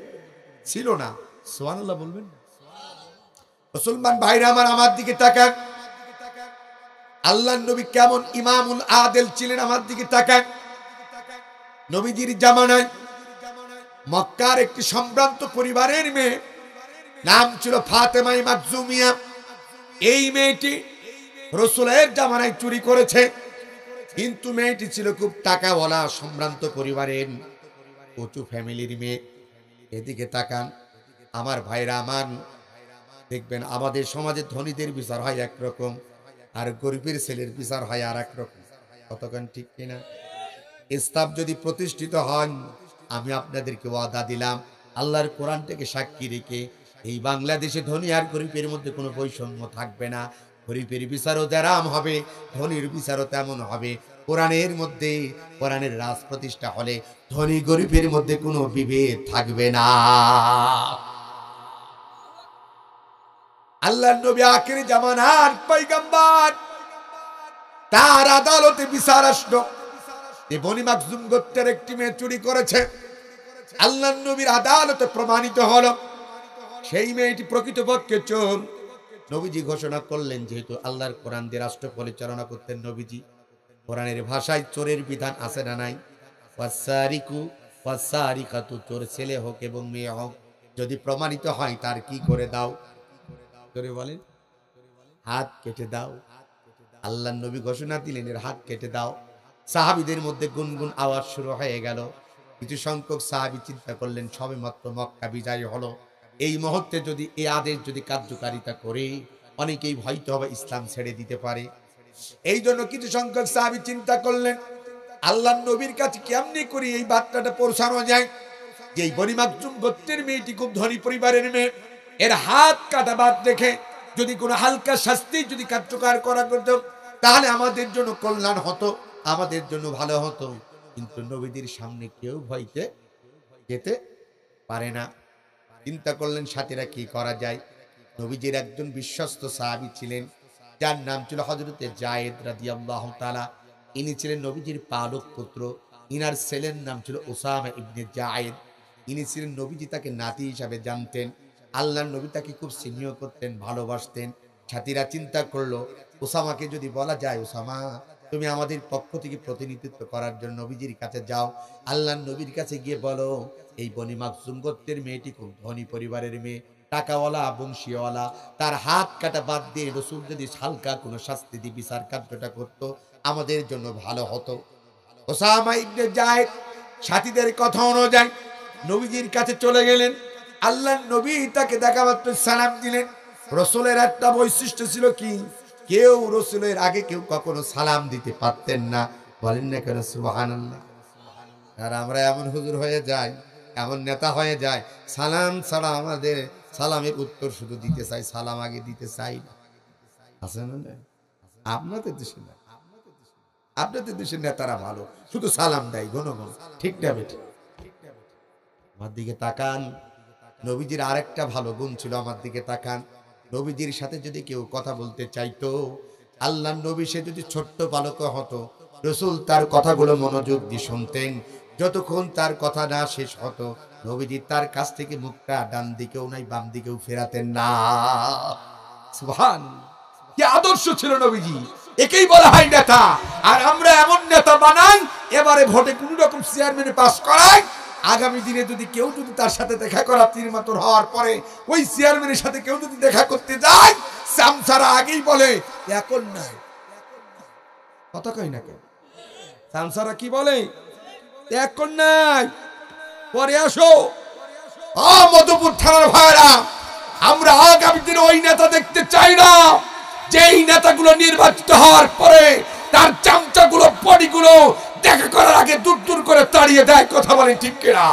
ছিল না। সুবহানাল্লাহ বলবেন? মুসলমান ভাইরা আমার দিকে তাকান, আল্লাহর নবী কেমন ইমামুল আদিল ছিলেন আমার দিকে তাকান। নবীজির জামানায় মক্কার একটি সম্ভ্রান্ত পরিবারের মেয়ে, নাম ছিল ফাতেমা মাকজুমিয়া। এই মেয়েটি রাসূলের জামানায় চুরি করেছে, কিন্তু মেয়েটি ছিল খুব টাকাওয়ালা সম্ভ্রান্ত পরিবারের, উঁচু ফ্যামিলির মেয়ে। এদিকে তাকান আমার ভাইরা, আমার দেখবেন আমাদের সমাজে ধনীদের বিচার হয় একরকম, আর গরিবের ছেলের বিচার হয় আর এক রকম। কতক্ষণ ঠিক কিনা? ইসলাম যদি প্রতিষ্ঠিত হন, আমি আপনাদেরকে ওয়াদা দিলাম আল্লাহর কোরআনটাকে সাক্ষী রেখে এই বাংলাদেশে ধনী আর গরিবের মধ্যে কোনো বৈষম্য থাকবে না। গরিবের বিচারও যেরাম হবে, ধনীর বিচারও তেমন হবে। কোরআনের মধ্যে, কোরআনের রাজ প্রতিষ্ঠা হলে ধনী গরিবের মধ্যে কোনো বিভেদ থাকবে না। আল্লাহর নবী আখিরি জামানার পয়গম্বর, তার আদালতে বিচার আসলো যে বনি মাখজুম গোত্রের একটি মেয়ে চুরি করেছে। আল্লাহর নবীর আদালতে প্রমাণিত হলো সেই মেয়েটি প্রকৃতপক্ষে চোর। নবীজি ঘোষণা করলেন, যেহেতু আল্লাহর কোরআন দিয়ে রাষ্ট্র পরিচালনা করতেন নবীজি, কোরআনের ভাষায় চোরের বিধান আছে না নাই? ওয়াসারিকু ওয়াসারিকাতু, চোর ছেলে হোক এবং মেয়ে হোক, যদি প্রমাণিত হয় তার কি করে দাও? করে বলেন, হাত কেটে দাও। আল্লাহর নবী ঘোষণা দিলেন, এর হাত কেটে দাও। সাহাবীদের মধ্যে গুনগুন আওয়াজ শুরু হয়ে গেল। কিছু সংখ্যক সাহাবী চিন্তা করলেন, সবেমাত্র মক্কা বিজয় হলো, এই মুহূর্তে যদি এই আদেশ যদি কার্যকারিতা করে অনেকেই ভয়তো হবে, ইসলাম ছেড়ে দিতে পারে। এই জন্য কিছু সংখ্যক সাহাবী চিন্তা করলেন, আল্লাহর নবীর কাছে কেমনি করে এই বার্তাটা পৌঁছানো যায় যে এই বনি মাখজুম গোত্রের মেয়েটি খুব ধনী পরিবারের মেয়ে, এর হাত কাটা বাদ রেখে যদি কোনো হালকা শাস্তি যদি কার্যকর করা করত তাহলে আমাদের জন্য কল্যাণ হতো, আমাদের জন্য ভালো হতো। কিন্তু নবীদের সামনে কেউ ভয়তে যেতে পারে না। চিন্তা করলেন সাথীরা কি করা যায়। নবীজির একজন বিশ্বস্ত সাহাবী ছিলেন, যার নাম ছিল হযরতে যায়েদ রাদিয়াল্লাহু তাআলা। ইনি ছিলেন নবীজির পালক পুত্র। ইনার ছেলের নাম ছিল উসামা ইবনে যায়েদ। ইনি ছিলেন, নবীজি তাকে নাতি হিসাবে জানতেন। আল্লাহর নবী তাকে খুব স্নেহ করতেন, ভালোবাসতেন। সাথীরা চিন্তা করলো, উসামাকে যদি বলা যায়, উসামা তুমি আমাদের পক্ষ থেকে প্রতিনিধিত্ব করার জন্য নবীজির কাছে যাও, আল্লাহর নবীর কাছে গিয়ে বলো এই বনি মাখজুম গোত্রের মেয়েটি খুব ধনী পরিবারের মেয়ে, টাকাওয়ালা, বংশীওয়ালা, তার হাত কাটা বাদ দিয়ে রাসূল যদি হালকা কোনো শাস্তি দিয়ে বিচার কার্যটা করতো আমাদের জন্য ভালো হতো। উসামা ইবনে যায়েদ সাথীদের কথা অনুযায়ী নবীজির কাছে চলে গেলেন। আল্লাহর নবী তাকে দেখা মাত্র সালাম দিলেন। রাসূলের একটা বৈশিষ্ট্য ছিল কি, কেউ রাসূলের আগে কেউ কখনো সালাম দিতে পারতেন না। বলেন না কেন সুবহানাল্লাহ? আর আমরা এমন হুজুর হয়ে যাই, এমন নেতা হয়ে যায়, সালাম ছাড়া আমাদের সালামের উত্তর শুধু দিতে চাই, সালাম আগে দিতে চাই না। আছে না? আপনাদের দেশে না, আপনাদের দেশের নেতারা ভালো, শুধু সালাম দেয় ঘন ঘন। ঠিক না বেটি? আমার দিকে তাকান। নবীজির আরেকটা ভালো গুণ ছিল, আমার দিকে তাকান। নবীজির সাথে যদি কেউ কথা বলতে চাইতো, আল্লাহর নবী সে যদি ছোট্ট বালক হতো, রাসূল তার কথাগুলো মনোযোগ দিয়ে শুনতেন। যতক্ষণ তার কথা না শেষ হতো, নবীজি তার কাছ থেকে মুখটা ডান দিকেও নাই বাম দিকেও ফেরাতেন না। সুবহানাল্লাহ, কি আদর্শ ছিল নবীজি! একেই বলা হয় নেতা। আর আমরা এমন নেতা বানাই, এবারে ভোটে কোন রকম চেয়ারম্যানে পাস করাই, আগামী দিনে যদি কেউ যদি তার সাথে দেখা করা তিরমাতর হওয়ার পরে ওই চেয়ারম্যানের সাথে কেউ যদি দেখা করতে যায়, সামসারা আগেই বলে এখন নাই। কথা কই না কেন? সামসারা কি বলে? এখন নাই, পরে আসো। মধুপুর থানার ভাইরা, আমরা আগামী দিনে ওই নেতা দেখতে চাই না যেই নেতাগুলো নির্বাচিত হওয়ার পরে তার চামচাগুলো, বডিগুলো দেখা করার আগে দূর দূর করে তাড়িয়ে দেয়। কথা বলেন ঠিক কিনা?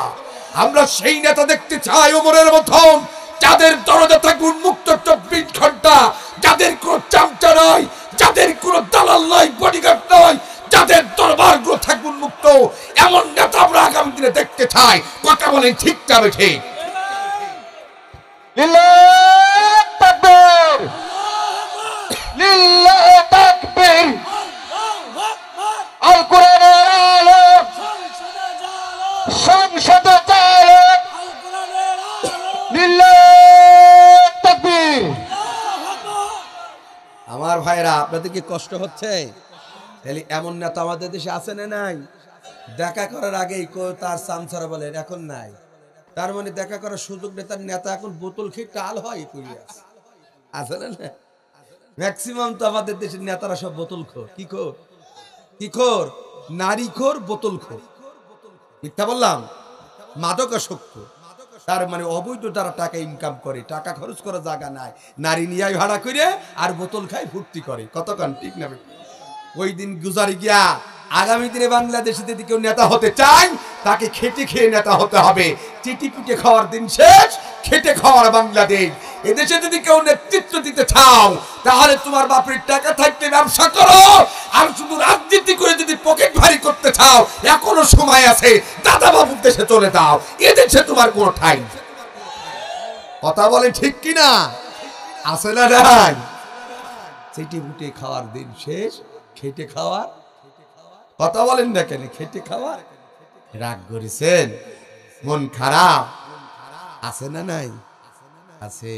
আমরা সেই নেতা দেখতে চাই ওমরের মতন, যাদের দরজা থাকবে উন্মুক্ত 24 ঘন্টা, যাদের কোনো চামচা নয়, যাদের কোনো দালাল নয়, বডিগার্ড নয়, যাদের দরবারগুলো থাকবে উন্মুক্ত। এমন নেতা আমরা আগামী দিনে দেখতে চাই। কথা বলেন ঠিক যাবে ঠিক? লিল্লাহ তাকবীর, লিল্লাহ তাকবীর। আল কোরআনের আলো সংসদে চালো, লিল্লাহ তাকবীর। আমার ভাইরা, আপনাদের কি কষ্ট হচ্ছে? তাহলে এমন নেতা আমাদের দেশে আছে না নাই? দেখা করার আগেই তার সামসারা বলেন এখন নাই। তার মানে দেখা করার সুযোগ নেই। তার নেতা এখন বোতল খেয়ে টাল হয় আছে না? ম্যাক্সিমাম তো আমাদের দেশের নেতারা সব বোতল খোর। কি খোর? কি খোর? নারী খোর, বোতল খোর। মিথ্যা বললাম? মাদকাসক্ত। তার মানে অবৈধ তারা টাকা ইনকাম করে, টাকা খরচ করার জায়গা নাই, নারী নিয়ে ভাড়া করে আর বোতল খায় ফুর্তি করে। কতক্ষণ ঠিক না? ওই দিন গুজারি গিয়া আগামী দিনে বাংলাদেশে যদি কেউ নেতা হতে চায় তাকে খেটে খেয়ে নেতা হতে হবে। চিটি পিটে খাওয়ার দিন শেষ, খেটে খাওয়ার বাংলাদেশ। এদেশে যদি কেউ নেতৃত্ব দিতে চাও তাহলে তোমার বাপের টাকা থাকতে ব্যবসা করো, আর শুধু রাজনীতি করে যদি পকেট ভারী করতে চাও এখনো সময় আছে, দাদা বাবুর দেশে চলে যাও, এদেশে তোমার কোনো ঠাই। কথা বলে ঠিক কিনা? আছে না নাই? চিটি পিটে খাওয়ার দিন শেষ, খেটে খাওয়ার। কথা বলেন না কেন? খেটে খাওয়ার। রাগ করেছেন, মন খারাপ আছে না নাই? আছে।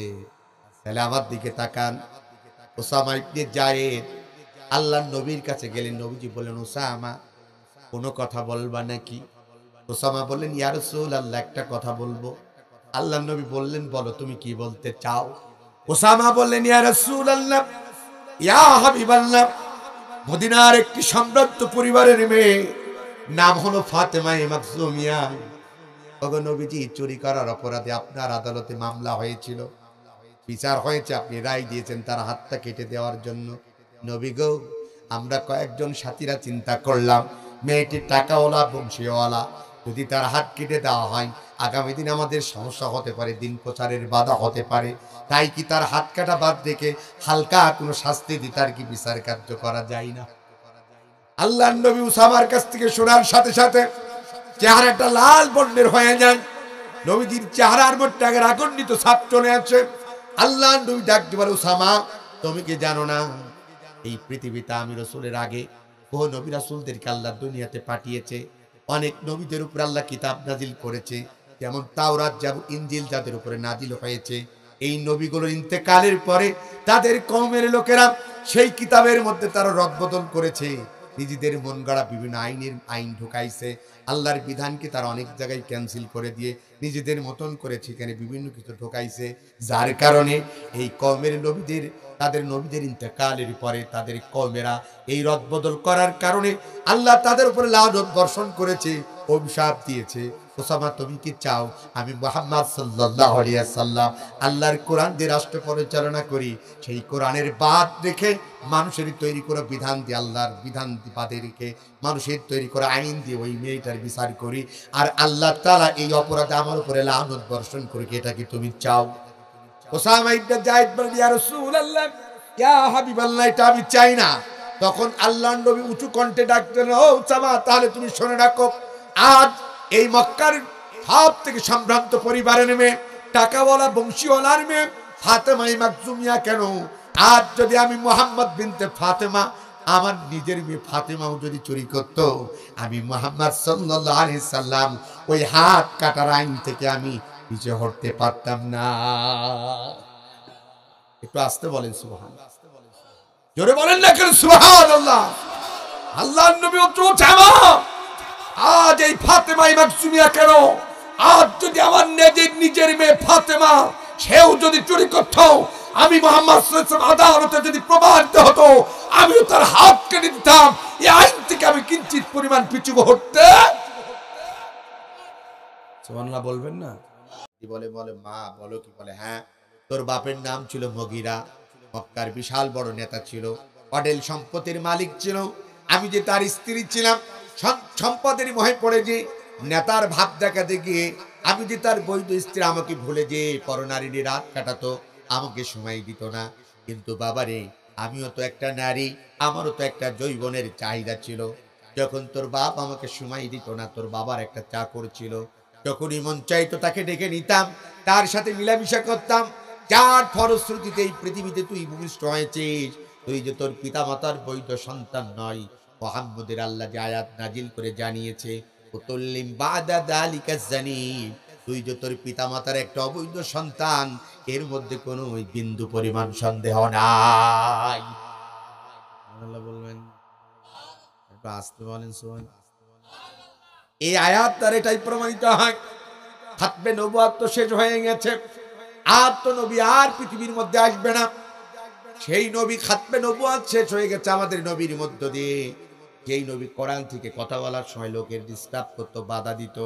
তাহলে আমার দিকে তাকান। ওসামা ইবনে যায়েদ আল্লাহর নবীর কাছে গেলেন। নবীজি বললেন, ওসামা কোনো কথা বলবা নাকি? ওসামা বললেন, ইয়া রাসূলুল্লাহ একটা কথা বলবো। আল্লাহর নবী বললেন, বলো তুমি কি বলতে চাও? ওসামা বললেন, ইয়া রাসূলুল্লাহ, ইয়া হাবিবাল্লাহ, মদিনার একটি সম্ভ্রান্ত পরিবারের মেয়ে, নাম হলো ফাতেমা মাকজুমিয়া। ওগো নবীজি, চুরি করার অপরাধে আপনার আদালতে মামলা হয়েছিল, বিচার হয়েছে, আপনি রায় দিয়েছেন তার হাতটা কেটে দেওয়ার জন্য। নবী গো, আমরা কয়েকজন সাথীরা চিন্তা করলাম মেয়েটি টাকাওয়ালা বংশীওয়ালা, যদি তার হাত কেটে দেওয়া হয় আগামী দিন আমাদের সমস্যা হতে পারে, দিন প্রচারের বাধা হতে পারে। তাই কি তার হাত কাটা বাদ রেখে হালকা কোনো শাস্তি দিয়ে তার কি বিচার কার্য করা যায় না? আল্লাহর নবী উসামার কাছ থেকে শোনার সাথে সাথে চেহারাটা লাল বর্ণের হয়ে যায়। নবীজির চেহারার মধ্যে আগে রাগান্বিত ছাপ চলে আছে। আল্লাহর নবী ডাকতে বলে, উসামা তুমি কি জানো না এই পৃথিবীতে আমি রাসূলের আগে বহু নবী রাসূলদেরকে আল্লাহ দুনিয়াতে পাঠিয়েছে। অনেক নবীদের উপর আল্লাহ কিতাব নাজিল করেছে, যেমন তাওরাত, জাবুর, ইনজিল যাদের উপরে নাজিল হয়েছে। এই নবীগুলোর ইন্তেকালের পরে তাদের কওমের লোকেরা সেই কিতাবের মধ্যে তারা রদবদল করেছে, নিজেদের মন গড়া বিভিন্ন আইন ঢুকাইছে। আল্লাহর বিধানকে তারা অনেক জায়গায় ক্যান্সেল করে দিয়ে নিজেদের মতন করে সেখানে বিভিন্ন কিছু ঢুকাইছে, যার কারণে এই কওমের নবীদের, তাদের নবীদের ইন্তেকালের পরে তাদের কওমেরা এই রদবদল করার কারণে আল্লাহ তাদের উপরে লানত বর্ষণ করেছে, অভিশাপ দিয়েছে। ওসামা তুমি কি চাও আমি মুহাম্মদ সাল্লাল্লাহু আলাইহি ওয়াসাল্লাম আল্লাহর কোরআন দিয়ে রাষ্ট্র পরিচালনা করি, সেই কোরআনের বাদ রেখে মানুষের তৈরি করা বিধান দিয়ে, আল্লাহর বিধান বাদে রেখে মানুষের তৈরি করা আইন দিয়ে ওই মেয়েটার বিচার করি, আর আল্লাহ তাআলা এই অপরাধে আমার উপরে লানত বর্ষণ করি? এটা কি তুমি চাও? ওসামা ইবনে যায়েদ বলেন, ইয়া রাসূলুল্লাহ, ইয়া হাবিবাল্লাহ, এটা আমি চাই না। তখন আল্লাহর নবী উঁচু কণ্ঠে ডাকতেন, ও ওসামা, তাহলে তুমি শুনে রাখো, আজ এই মক্কার সব থেকে সম্ভ্রান্ত পরিবারের মেয়ে, টাকাওয়ালা বংশীওয়ালার মেয়ে ফাতেমা মাকজুমিয়া কেন, আজ যদি আমি মুহাম্মদ বিনতে ফাতেমা, আমার নিজের মেয়ে ফাতেমাও যদি চুরি করত, আমি মুহাম্মদ সাল্লাল্লাহু আলাইহি সাল্লাম ওই হাত কাটার আইন থেকে আমি পিছে হটতে পারতাম না। একটু আস্তে বলেন সুবহানাল্লাহ, জোরে বলেন না কেন সুবহানাল্লাহ? আল্লাহর নবী ওঠামা, আজ এই ফাতেমা মাকজুমিয়া কেন, আজ যদি আমার নিজের মেয়ে ফাতেমা সেও যদি চুরি করত, আমি মুহাম্মদ সাল্লাল্লাহু আলাইহি ওয়াসাল্লাম আদালতে যদি প্রমাণিত হতো, আমিও তার হাত কেটে দিতাম। এই আইন থেকে আমি কিঞ্চিত পরিমাণ পিছু হটতে। সুবহানাল্লাহ বলবেন না? কি বলে? বলে মা বলো কি? বলে হ্যাঁ, তোর বাপের নাম ছিল মুগীরা, মক্কার বিশাল বড় নেতা ছিল, অডেল সম্পত্তির মালিক ছিল, আমি যে তার স্ত্রী ছিলাম, সম্পদের মোহে পড়ে যে নেতার ভাব দেখাতে গিয়ে আমি যে তার বৈধ স্ত্রী, আমাকে ভুলে যে পরনারী রাত কাটাতো, আমাকে সময় দিত না। কিন্তু বাবারে, আমিও তো একটা নারী, আমারও তো একটা যৌবনের চাহিদা ছিল। যখন তোর বাপ আমাকে সময় দিত না, তোর বাবার একটা চাকর ছিল, যখনই মন চাইতো তাকে ডেকে নিতাম, তার সাথে মিলামিশা করতাম, যার ফলশ্রুতিতে এই পৃথিবীতে তুই ভূমিষ্ঠ হয়েছিস। তুই যে তোর পিতা মাতার বৈধ সন্তান নয়, মুহাম্মদের আল্লাহ যে আয়াত নাজিল করে জানিয়েছে, উতুল্লিম বাদা যালিকা জানিম, তুই যে তোর পিতা মাতার একটা অবৈধ সন্তান, এর মধ্যে কোনো বিন্দু পরিমাণ সন্দেহ নাই। আল্লাহ বলবেন, একটু আসতে বলেন সুবহানাল্লাহ। এই আয়াত তার এটাই প্রমাণিত হয়, খাতমে নবুয়ত তো শেষ হয়ে গেছে, আর তো নবী আর পৃথিবীর মধ্যে আসবে না। সেই নবী খাতমে নবুয়ত শেষ হয়ে গেছে আমাদের নবীর মধ্য দিয়ে। যেই নবী কোরআন থেকে কথা বলার সময় লোকের ডিস্টার্ব করতো, বাধা দিত,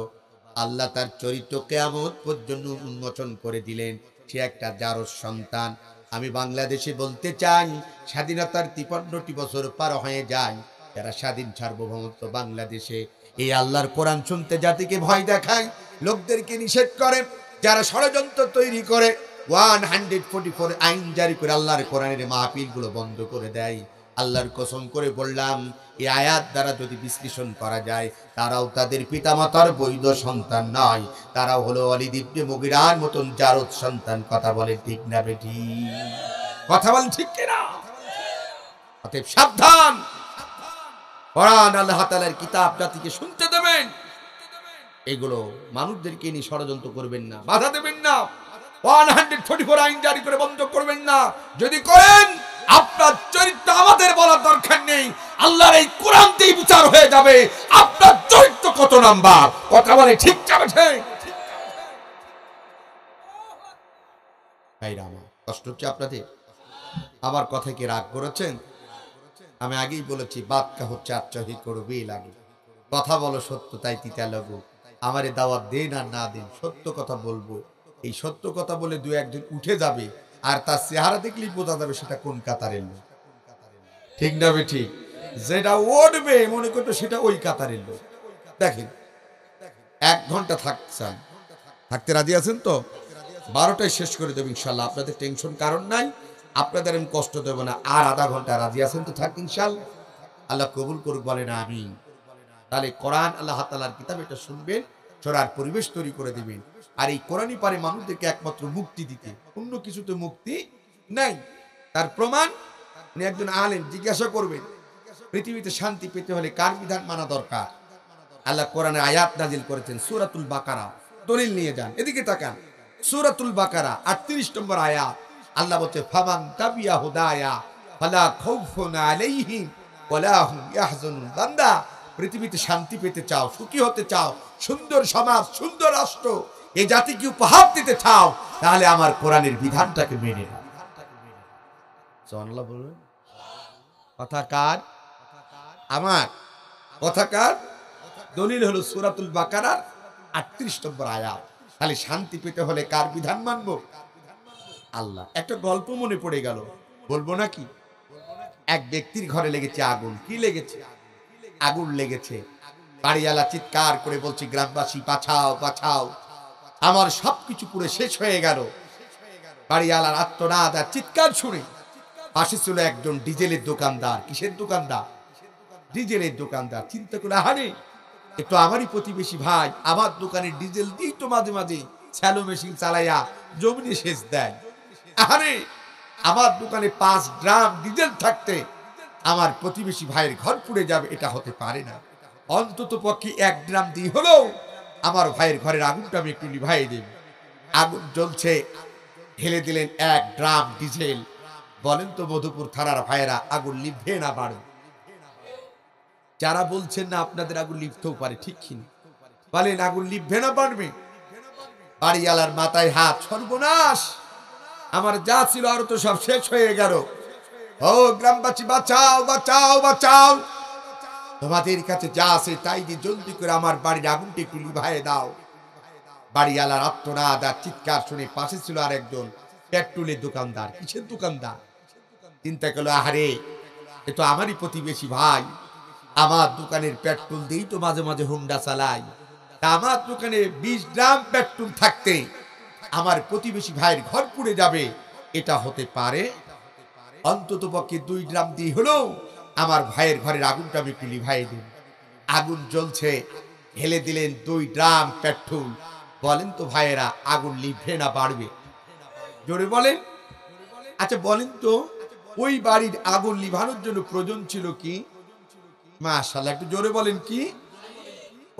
আল্লাহ তার চরিত্র কিয়ামত পর্যন্ত উন্মোচন করে দিলেন। সে একটা জারজ সন্তান। আমি বাংলাদেশে বলতে চাই, স্বাধীনতার 53টি বছর পার হয়ে যায়, যারা স্বাধীন সার্বভৌমত্ব বাংলাদেশে এই আল্লাহর কোরআন শুনতে জাতিকে ভয় দেখায়, লোকদেরকে নিষেধ করে, যারা ষড়যন্ত্র তৈরি করে 144 আইন জারি করে আল্লাহর কোরআনের মাহফিল গুলো বন্ধ করে দেয়। আল্লাহর কসম করে বললাম, এই আয়াত দ্বারা যদি বিশ্লেষণ করা যায়, তারাও তাদের পিতামাতার বৈধ সন্তান নয়, তারাও হলো ওয়ালিদ ইবনে মুগিরার মতন জারদ সন্তান। কথা বলে ঠিক না বেটি? কথা বলেন ঠিক কিনা? অতএব সাবধান, কোরআন আল্লাহ তাআলার কিতাব জাতিকে শুনতে দেবেন, এগুলো মানুষদেরকে নিয়ে ষড়যন্ত্র করবেন না, বাধা দেবেন না, 144 আইন জারি করে বন্ধ করবেন না। যদি করেন, আপনার চরিত্র আমাদের বলার দরকার নেই, আল্লাহর এই কোরআনতেই বিচার হয়ে যাবে আপনার চরিত্র কত নাম্বার। কথা বলে ঠিক যাবে? কষ্ট হচ্ছে আপনাদের? আমার কথা কি রাগ করেছেন? আমি আগেই বলেছি, বাদকা হচ্ছে আচ্ছাহি করবেই লাগে। কথা বলো সত্য, তাই তিতা লাগু। আমারে দাওয়াত দেন আর না দেন, সত্য কথা বলবো। এই সত্য কথা বলে দু একজন উঠে যাবে, আর তার চেহারা দেখলেই বোঝা যাবে সেটা কোন কাতারের লোক। ঠিক না বেঠি? যেটা উঠবে মনে করবে সেটা ওই কাতারের লোক। দেখেন, 1 ঘন্টা থাকতে রাজি আছেন তো? 12টায় শেষ করে দেব ইনশাল্লাহ, আপনাদের টেনশন কারণ নাই, আপনাদের আমি কষ্ট দেব না। আর আধা ঘন্টা রাজি আছেন তো? থাক ইনশাল্লাহ, আল্লাহ কবুল করুক, বলেন আমিন। তাহলে কোরআন আল্লাহ তাআলার কিতাব, এটা শুনবেন, ছড়ার পরিবেশ তৈরি করে দিবেন। আর এই কোরআনই পারে মানুষদেরকে একমাত্র মুক্তি দিতে, অন্য কিছুতে মুক্তি নাই। তার প্রমাণ, উনি একজন আলেম, জিজ্ঞাসা করবেন পৃথিবীতে শান্তি পেতে হলে কার বিধান মানা দরকার? আল্লাহ কোরআনে আয়াত নাজিল করেছেন, সূরাতুল বাকারা। দলিল নিয়ে যান, এদিকে তাকান, সূরাতুল বাকারা 38 নম্বর আয়াত। আল্লাহ বলছে, ফামান তাবিয়া হুদায়া ফালা খাউফুন আলাইহিম ওয়ালা হুম ইয়াহজানুন। বান্দা, পৃথিবীতে শান্তি পেতে চাও, সুখী হতে চাও, সুন্দর সমাজ, সুন্দর রাষ্ট্র, এই জাতিকে উপহার দিতে চাও, তাহলে আমার কোরআনের বিধানটাকে মেনে নাও। সুবহানাল্লাহ বলবেন? কথা কার? আমার। কথা কার? দলিল হলো সূরাতুল বাকারার 38 নম্বর আয়াত। তাহলে শান্তি পেতে হলে কার বিধান মানবো? আল্লাহ। একটা গল্প মনে পড়ে গেল, বলবো নাকি? এক ব্যক্তির ঘরে লেগেছে আগুন। কি লেগেছে? আগুন লেগেছে। বাড়িওয়ালা চিৎকার করে বলছে, গ্রামবাসী বাঁচাও, বাঁচাও, আমার সবকিছু পুরো শেষ হয়ে গেল। বাড়িওয়ালার আর্তনাদ আর চিৎকার শুনে পাশে ছিল একজন ডিজেলের দোকানদার। কিসের দোকানদার? ডিজেলের দোকানদার। চিন্তা করে, আহারে, একটু আমারই প্রতিবেশী ভাই, আমার দোকানে ডিজেল দিই তো মাঝে মাঝে স্যালো মেশিন চালাইয়া জমিনে সেচ দেয়। আহারে, আমার দোকানে 5 ড্রাম ডিজেল থাকতে আমার প্রতিবেশী ভাইয়ের ঘর পুড়ে যাবে, এটা হতে পারে না। অন্তত পক্ষে 1 ড্রাম দিয়ে হলেও আমার ভাইয়ের ঘরের আগুনটা আমি একটু নিভাইয়ে দেব। আগুন জ্বলছে, ঢেলে দিলেন 1 ড্রাম ডিজেল। বলেন তো মধুপুর থানার ভাইয়েরা, আগুন লিভবে না বাড়ে? যারা বলছেন না আপনাদের আগুন লিভতেও পারে, ঠিক কিনা বলেন? আগুন লিভবে না বাড়বে? বাড়িওয়ালার মাথায় হাত, সর্বনাশ, আমার যা ছিল আরো তো সব শেষ হয়ে গেল। ও গ্রামবাসী, বাঁচাও, বাঁচাও, বাঁচাও, তোমাদের কাছে যা আছে তাই দিয়ে জলদি করে আমার বাড়ির আগুনটা একটু লিভাইয়ে দাও। বাড়িওয়ালার আর্তনাদ আর চিৎকার শুনে পাশে ছিল আর একজন পেট্রোলের দোকানদার। কিসের দোকানদার? চিন্তা করলো, আহারে, এ তো আমারই প্রতিবেশী ভাই, আমার দোকানের পেট্রোল দিয়েই তো মাঝে মাঝে হুন্ডা চালাই। আমার দোকানে 20 গ্রাম পেট্রোল থাকতে আমার প্রতিবেশী ভাইয়ের ঘর পুড়ে যাবে, এটা হতে পারে? অন্তত পক্ষে 2 গ্রাম দিয়ে হলো আমার ভাইয়ের ঘরের আগুনটা আমি একটু লিভাইয়ে দিন। আগুন জ্বলছে, ঢেলে দিলেন 2 ড্রাম পেট্রোল। বলেন তো ভাইয়েরা, আগুন লিভবে না বাড়বে? জোরে বলেন। আচ্ছা বলেন তো, ওই বাড়ির আগুন লিভানোর জন্য প্রয়োজন ছিল কি? মাশাআল্লাহ, একটু জোরে বলেন কি?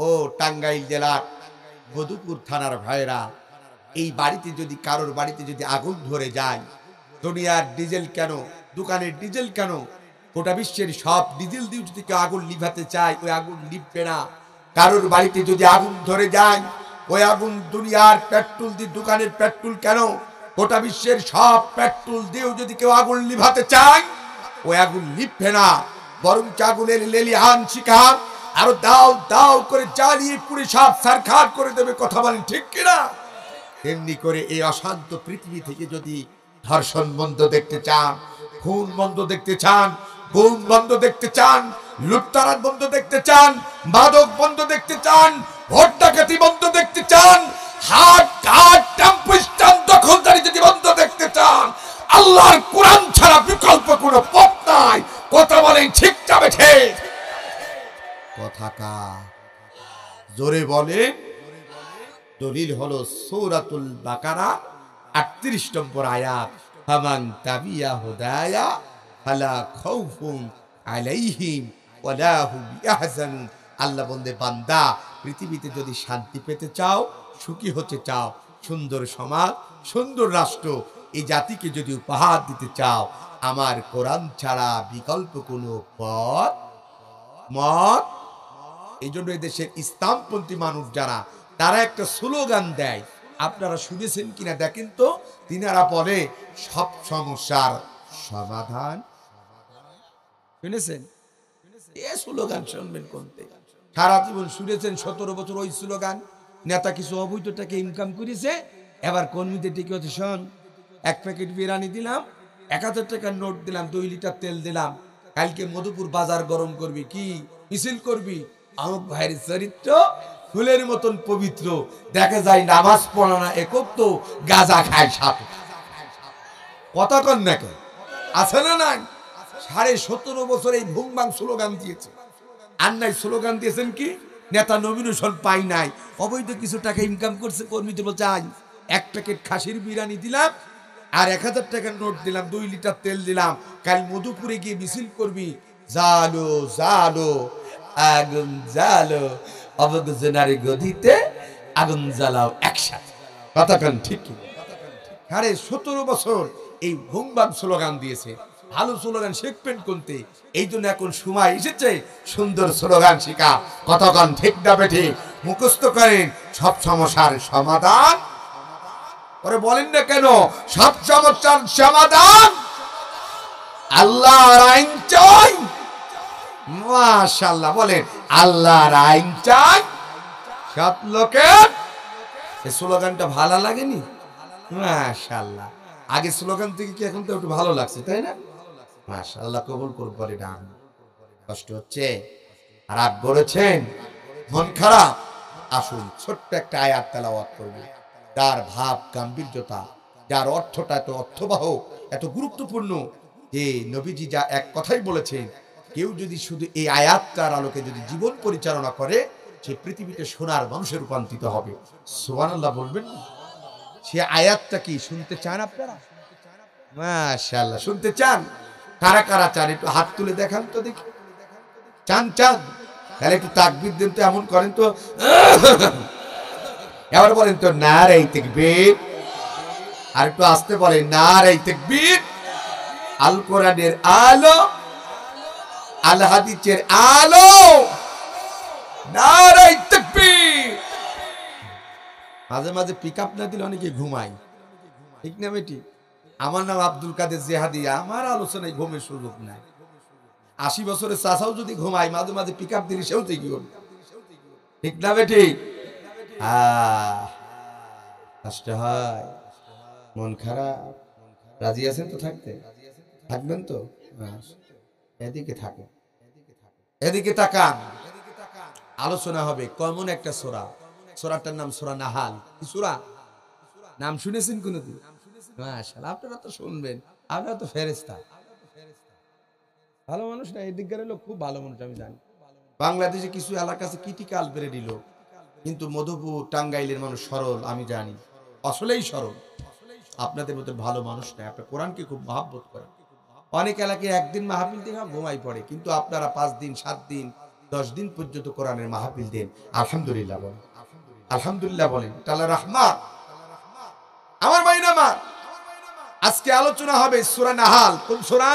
ও টাঙ্গাইল জেলার মধুপুর থানার ভাইয়েরা, এই বাড়িতে যদি কারোর বাড়িতে যদি আগুন ধরে যায়, দুনিয়ার ডিজেল কেন, দোকানের ডিজেল কেন, গোটা বিশ্বের সব ডিজেল দিয়ে যদি কেউ আগুন লিভাতে চায়, ওই আগুন লিভবে না। কারোর বাড়িতে যদি আগুন ধরে যায়, ওই আগুন দুনিয়ার পেট্রোল দিয়ে, দোকানের পেট্রোল কেন, গোটা বিশ্বের সব পেট্রোল দিয়েও যদি কেউ আগুন লিভাতে চায়, ওই আগুন লিভবে না। বরং আগুনের লেলিহান শিখা আরো দাও দাও করে জ্বালিয়ে পুড়ে সাত সারখার করে দেবে, কথা বলেন ঠিক কিনা? তেমনি করে এই অশান্ত পৃথিবী থেকে যদি ধর্ষণ বন্ধ দেখতে চান, খুন বন্ধ দেখতে চান, গুম বন্ধ দেখতে চান, লুটতরাজ বন্ধ দেখতে চান, মাদক বন্ধ দেখতে চান, ভোট ডাকাতি বন্ধ দেখতে চান, হাট ঘাট টেম্পো স্ট্যান্ড দখলদারি যদি বন্ধ দেখতে চান, আল্লাহর কোরআন ছাড়া বিকল্প কোনো পথ নাই, কথা বলেন ঠিক যাবে ঠিক? কথাটা জোরে বলেন। দলিল হলো সূরাতুল বাকারা 38 নম্বর আয়াত, ফামান তাবিয়া হুদায়া ফালা খাউফুন আলাইহিম ওয়ালা হুম ইয়াহজানুন। আল্লাহ বন্দে বান্দা, পৃথিবীতে যদি শান্তি পেতে চাও, সুখী হতে চাও, সুন্দর সমাজ, সুন্দর রাষ্ট্র এই জাতিকে যদি উপহার দিতে চাও, আমার কোরআন ছাড়া বিকল্প কোনো পথ মত। এই জন্য এদেশের ইসলামপন্থী মানুষ যারা, তারা একটা স্লোগান দেয়, আপনারা শুনেছেন কিনা দেখেন তো, তিনারা বলে সব সমস্যার সমাধান। শুনেছেন? এ স্লোগান শুনবেন কোনতে? সারা জীবন শুনেছেন 17 বছর ওই স্লোগান। নেতা কিছু অবৈধ টাকা ইনকাম করেছে, এবার কর্মীদের টিকে হচ্ছে, শোন, 1 প্যাকেট বিরিয়ানি দিলাম, 1000 টাকার নোট দিলাম, 2 লিটার তেল দিলাম, কালকে মধুপুর বাজার গরম করবি, কি মিছিল করবি? আমুক ভাইয়ের চরিত্র ফুলের মতন পবিত্র, দেখা যায় নামাজ পড়া না একক তো, গাঁজা খায় সাথে। কথা কন না কেন? আছে না নাই? 17.5 বছর এই ভুংবাং স্লোগান দিয়েছে। আর নাই স্লোগান দিয়েছেন কি? নেতা নমিনেশন পাই নাই, অবৈধ কিছু টাকা ইনকাম করছে, কর্মীদের বলছে আজ 1 প্যাকেট খাসির বিরিয়ানি দিলাম আর 1000 টাকার নোট দিলাম, 2 লিটার তেল দিলাম, কাল মধুপুরে গিয়ে মিছিল করবি, জালো জালো আগুন জালো, অবগজনারে গদিতে আগুন জ্বালাও একসাথে। কথাটা ঠিক কি? 17.5 বছর এই ভুংবাং স্লোগান দিয়েছে। ভালো স্লোগান শিখবেন কোনতে? এই জন্য এখন সময় এসেছে সুন্দর স্লোগান শেখা। কতক্ষণ ঠিক যাবে ঠিক? মুখস্থ করেন সব সমস্যার সমাধান। পরে বলেন না কেন সব সমস্যার সমাধান আল্লাহর আইন চাই। মাশাআল্লাহ বলেন আল্লাহর আইন চাই সব লোকের। এই স্লোগানটা ভালো লাগেনি? মাশাআল্লাহ। আগে স্লোগান থেকে কি এখন তো একটু ভালো লাগছে, তাই না? মাশাআল্লাহ, কবুল করুন। বলে ডান কষ্ট হচ্ছে, রাগ করেছেন, মন খারাপ, আসুন ছোট্ট একটা আয়াত তেলাওয়াত করব, যার ভাব গাম্ভীর্যতা, যার অর্থটা এত অর্থবহ, এত গুরুত্বপূর্ণ যে নবীজি যা এক কথাই বলেছেন, কেউ যদি শুধু এই আয়াতটার আলোকে যদি জীবন পরিচালনা করে, সে পৃথিবীতে সোনার বংশে রূপান্তরিত হবে। সুবহানাল্লাহ বলবেন না? সে আয়াতটা কি শুনতে চান আপনারা? মাশাআল্লাহ, শুনতে চান? কারা কারা চান একটু হাত তুলে দেখান তো দেখি। চান চান? তাহলে একটু তাকবীর দেন তো, এমন করেন তো, এবার বলেন তো নারে তাকবীর। আর একটু আস্তে বলেন নারে তাকবীর। আল কোরআনের আলো, আল হাদিসের আলো, নারে তাকবীর। মাঝে মাঝে পিকআপ না দিলে অনেকে ঘুমায়, ঠিক না বেটি? আমার নাম আব্দুল কাদের জেহাদি, আমার আলোচনায় ঘুমের সুযোগ নাই। 80 বছরের চাচাও যদি ঘুমায়, মাঝে মাঝে পিকআপ দিলে সেও থেকে ঘুম, ঠিক না বেটি? কষ্ট হয়, মন খারাপ, রাজি আছেন তো থাকতে? থাকবেন তো? এদিকে থাকে, এদিকে তাকান। আলোচনা হবে কেমন একটা সূরা। সূরাটার নাম সূরা নাহাল। কি সূরা? নাম শুনেছেন কোনদিন? মাশাআল্লাহ, আপনারা তো শুনবেন, আপনারা তো ফেরেশতা। ভালো মানুষ না, এদিককার লোক খুব ভালো মানুষ আমি জানি। বাংলাদেশে কিছু এলাকা আছে ক্রিটিক্যাল বেড়ে দিল, কিন্তু মধুপুর টাঙ্গাইলের মানুষ সরল, আমি জানি আসলেই সরল। আপনাদের মতো ভালো মানুষ নাই, আপনার কোরআনকে খুব মহব্বত করেন। অনেক এলাকায় একদিন মাহফিল দেখা ঘুমাই পড়ে, কিন্তু আপনারা 5 দিন 7 দিন 10 দিন পর্যন্ত কোরআনের মাহফিল দেন। আলহামদুলিল্লাহ বলেন, আলহামদুলিল্লাহ বলেন, তাআলা রহমান। আমার ভাইরা আমার, আজকে আলোচনা হবে সূরা নাহাল। কোন সূরা?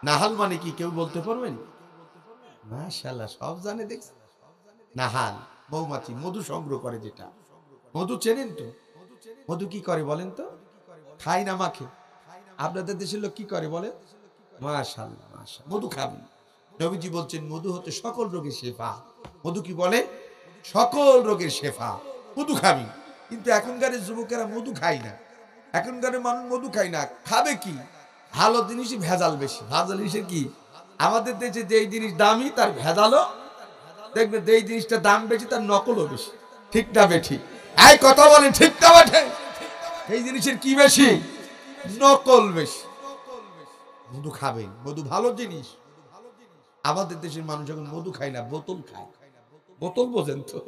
নাহাল মানে কি কেউ বলতে পারবেন? মাশাআল্লাহ, সব জানে দেখছেন। নাহাল মৌমাছি, মধু সংগ্রহ করে। যেটা মধু চেনেন তো? মধু কি করে বলেন তো? খায় না মাখে। আপনাদের দেশের লোক কি করে বলেন? মাশাআল্লাহ, মাশাআল্লাহ, মধু খাবেন। নবীজি বলছেন মধু হতে সকল রোগের শেফা। মধু কি বলে? সকল রোগের শেফা। মধু খাবি। কিন্তু এখনকার যুবকেরা মধু খায় না, এখনকার মানুষ মধু খায় না। খাবে কি? ভালো জিনিসই ভেজাল বেশি। ভেজাল জিনিসের কি? আমাদের দেশে যেই জিনিস দামি তার ভেজালও, দেখবে যেই জিনিসটা দাম বেশি তার নকলও বেশি। ঠিক না বেঠি? এই কথা বলেন ঠিক না বেঠে? এই জিনিসের কি বেশি? নকল বেশি। মধু খাবেন, মধু ভালো জিনিস। আমাদের দেশের মানুষ যখন মধু খায় না, বোতল খায়। বোতল বোঝেন তো?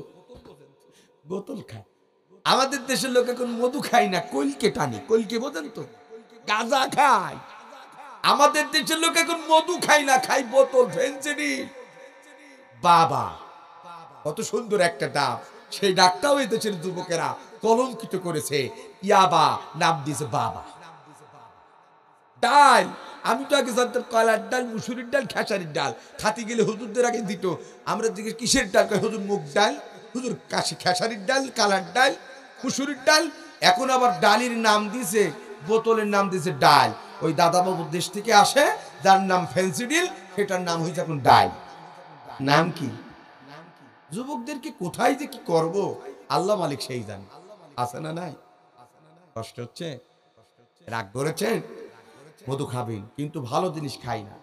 বোতল খায়। আমাদের দেশের লোক এখন মধু খায় না, কলকে টানে। কলকে বোঝেন তো? গাঁজা খায়। আমাদের দেশের লোক এখন মধু খায় না, খায় বোতল, ফেন্সিডিল। বাবা, কত সুন্দর একটা ডাক। সেই ডাকটাও এই দেশের যুবকেরা কলঙ্কিত করেছে। ইয়াবা নাম দিয়েছে বাবা। ডাল, আমি তো আগে জানতাম কলার ডাল, মুসুরির ডাল, খেসারির ডাল। খাতি গেলে হুজুরদের আগে দিত। আমরা দিকে কিসের ডাল? হুজুর মুগ ডাল, হুজুর কাশি খেসারির ডাল, কালার ডাল, মুসুরির ডাল। এখন আবার ডালির নাম দিয়েছে, বোতলের নাম দিয়েছে ডাল। ওই দাদাবাবুর দেশ থেকে আসে, যার নাম ফেন্সিডিল, সেটার নাম হয়েছে এখন ডাল। নাম কি? যুবকদেরকে কোথায় যে কি করব আল্লাহ মালিক সেই জানে। আছে না নাই? কষ্ট হচ্ছে? রাগ করেছেন? মধু খাবেন, কিন্তু ভালো জিনিস খাই না,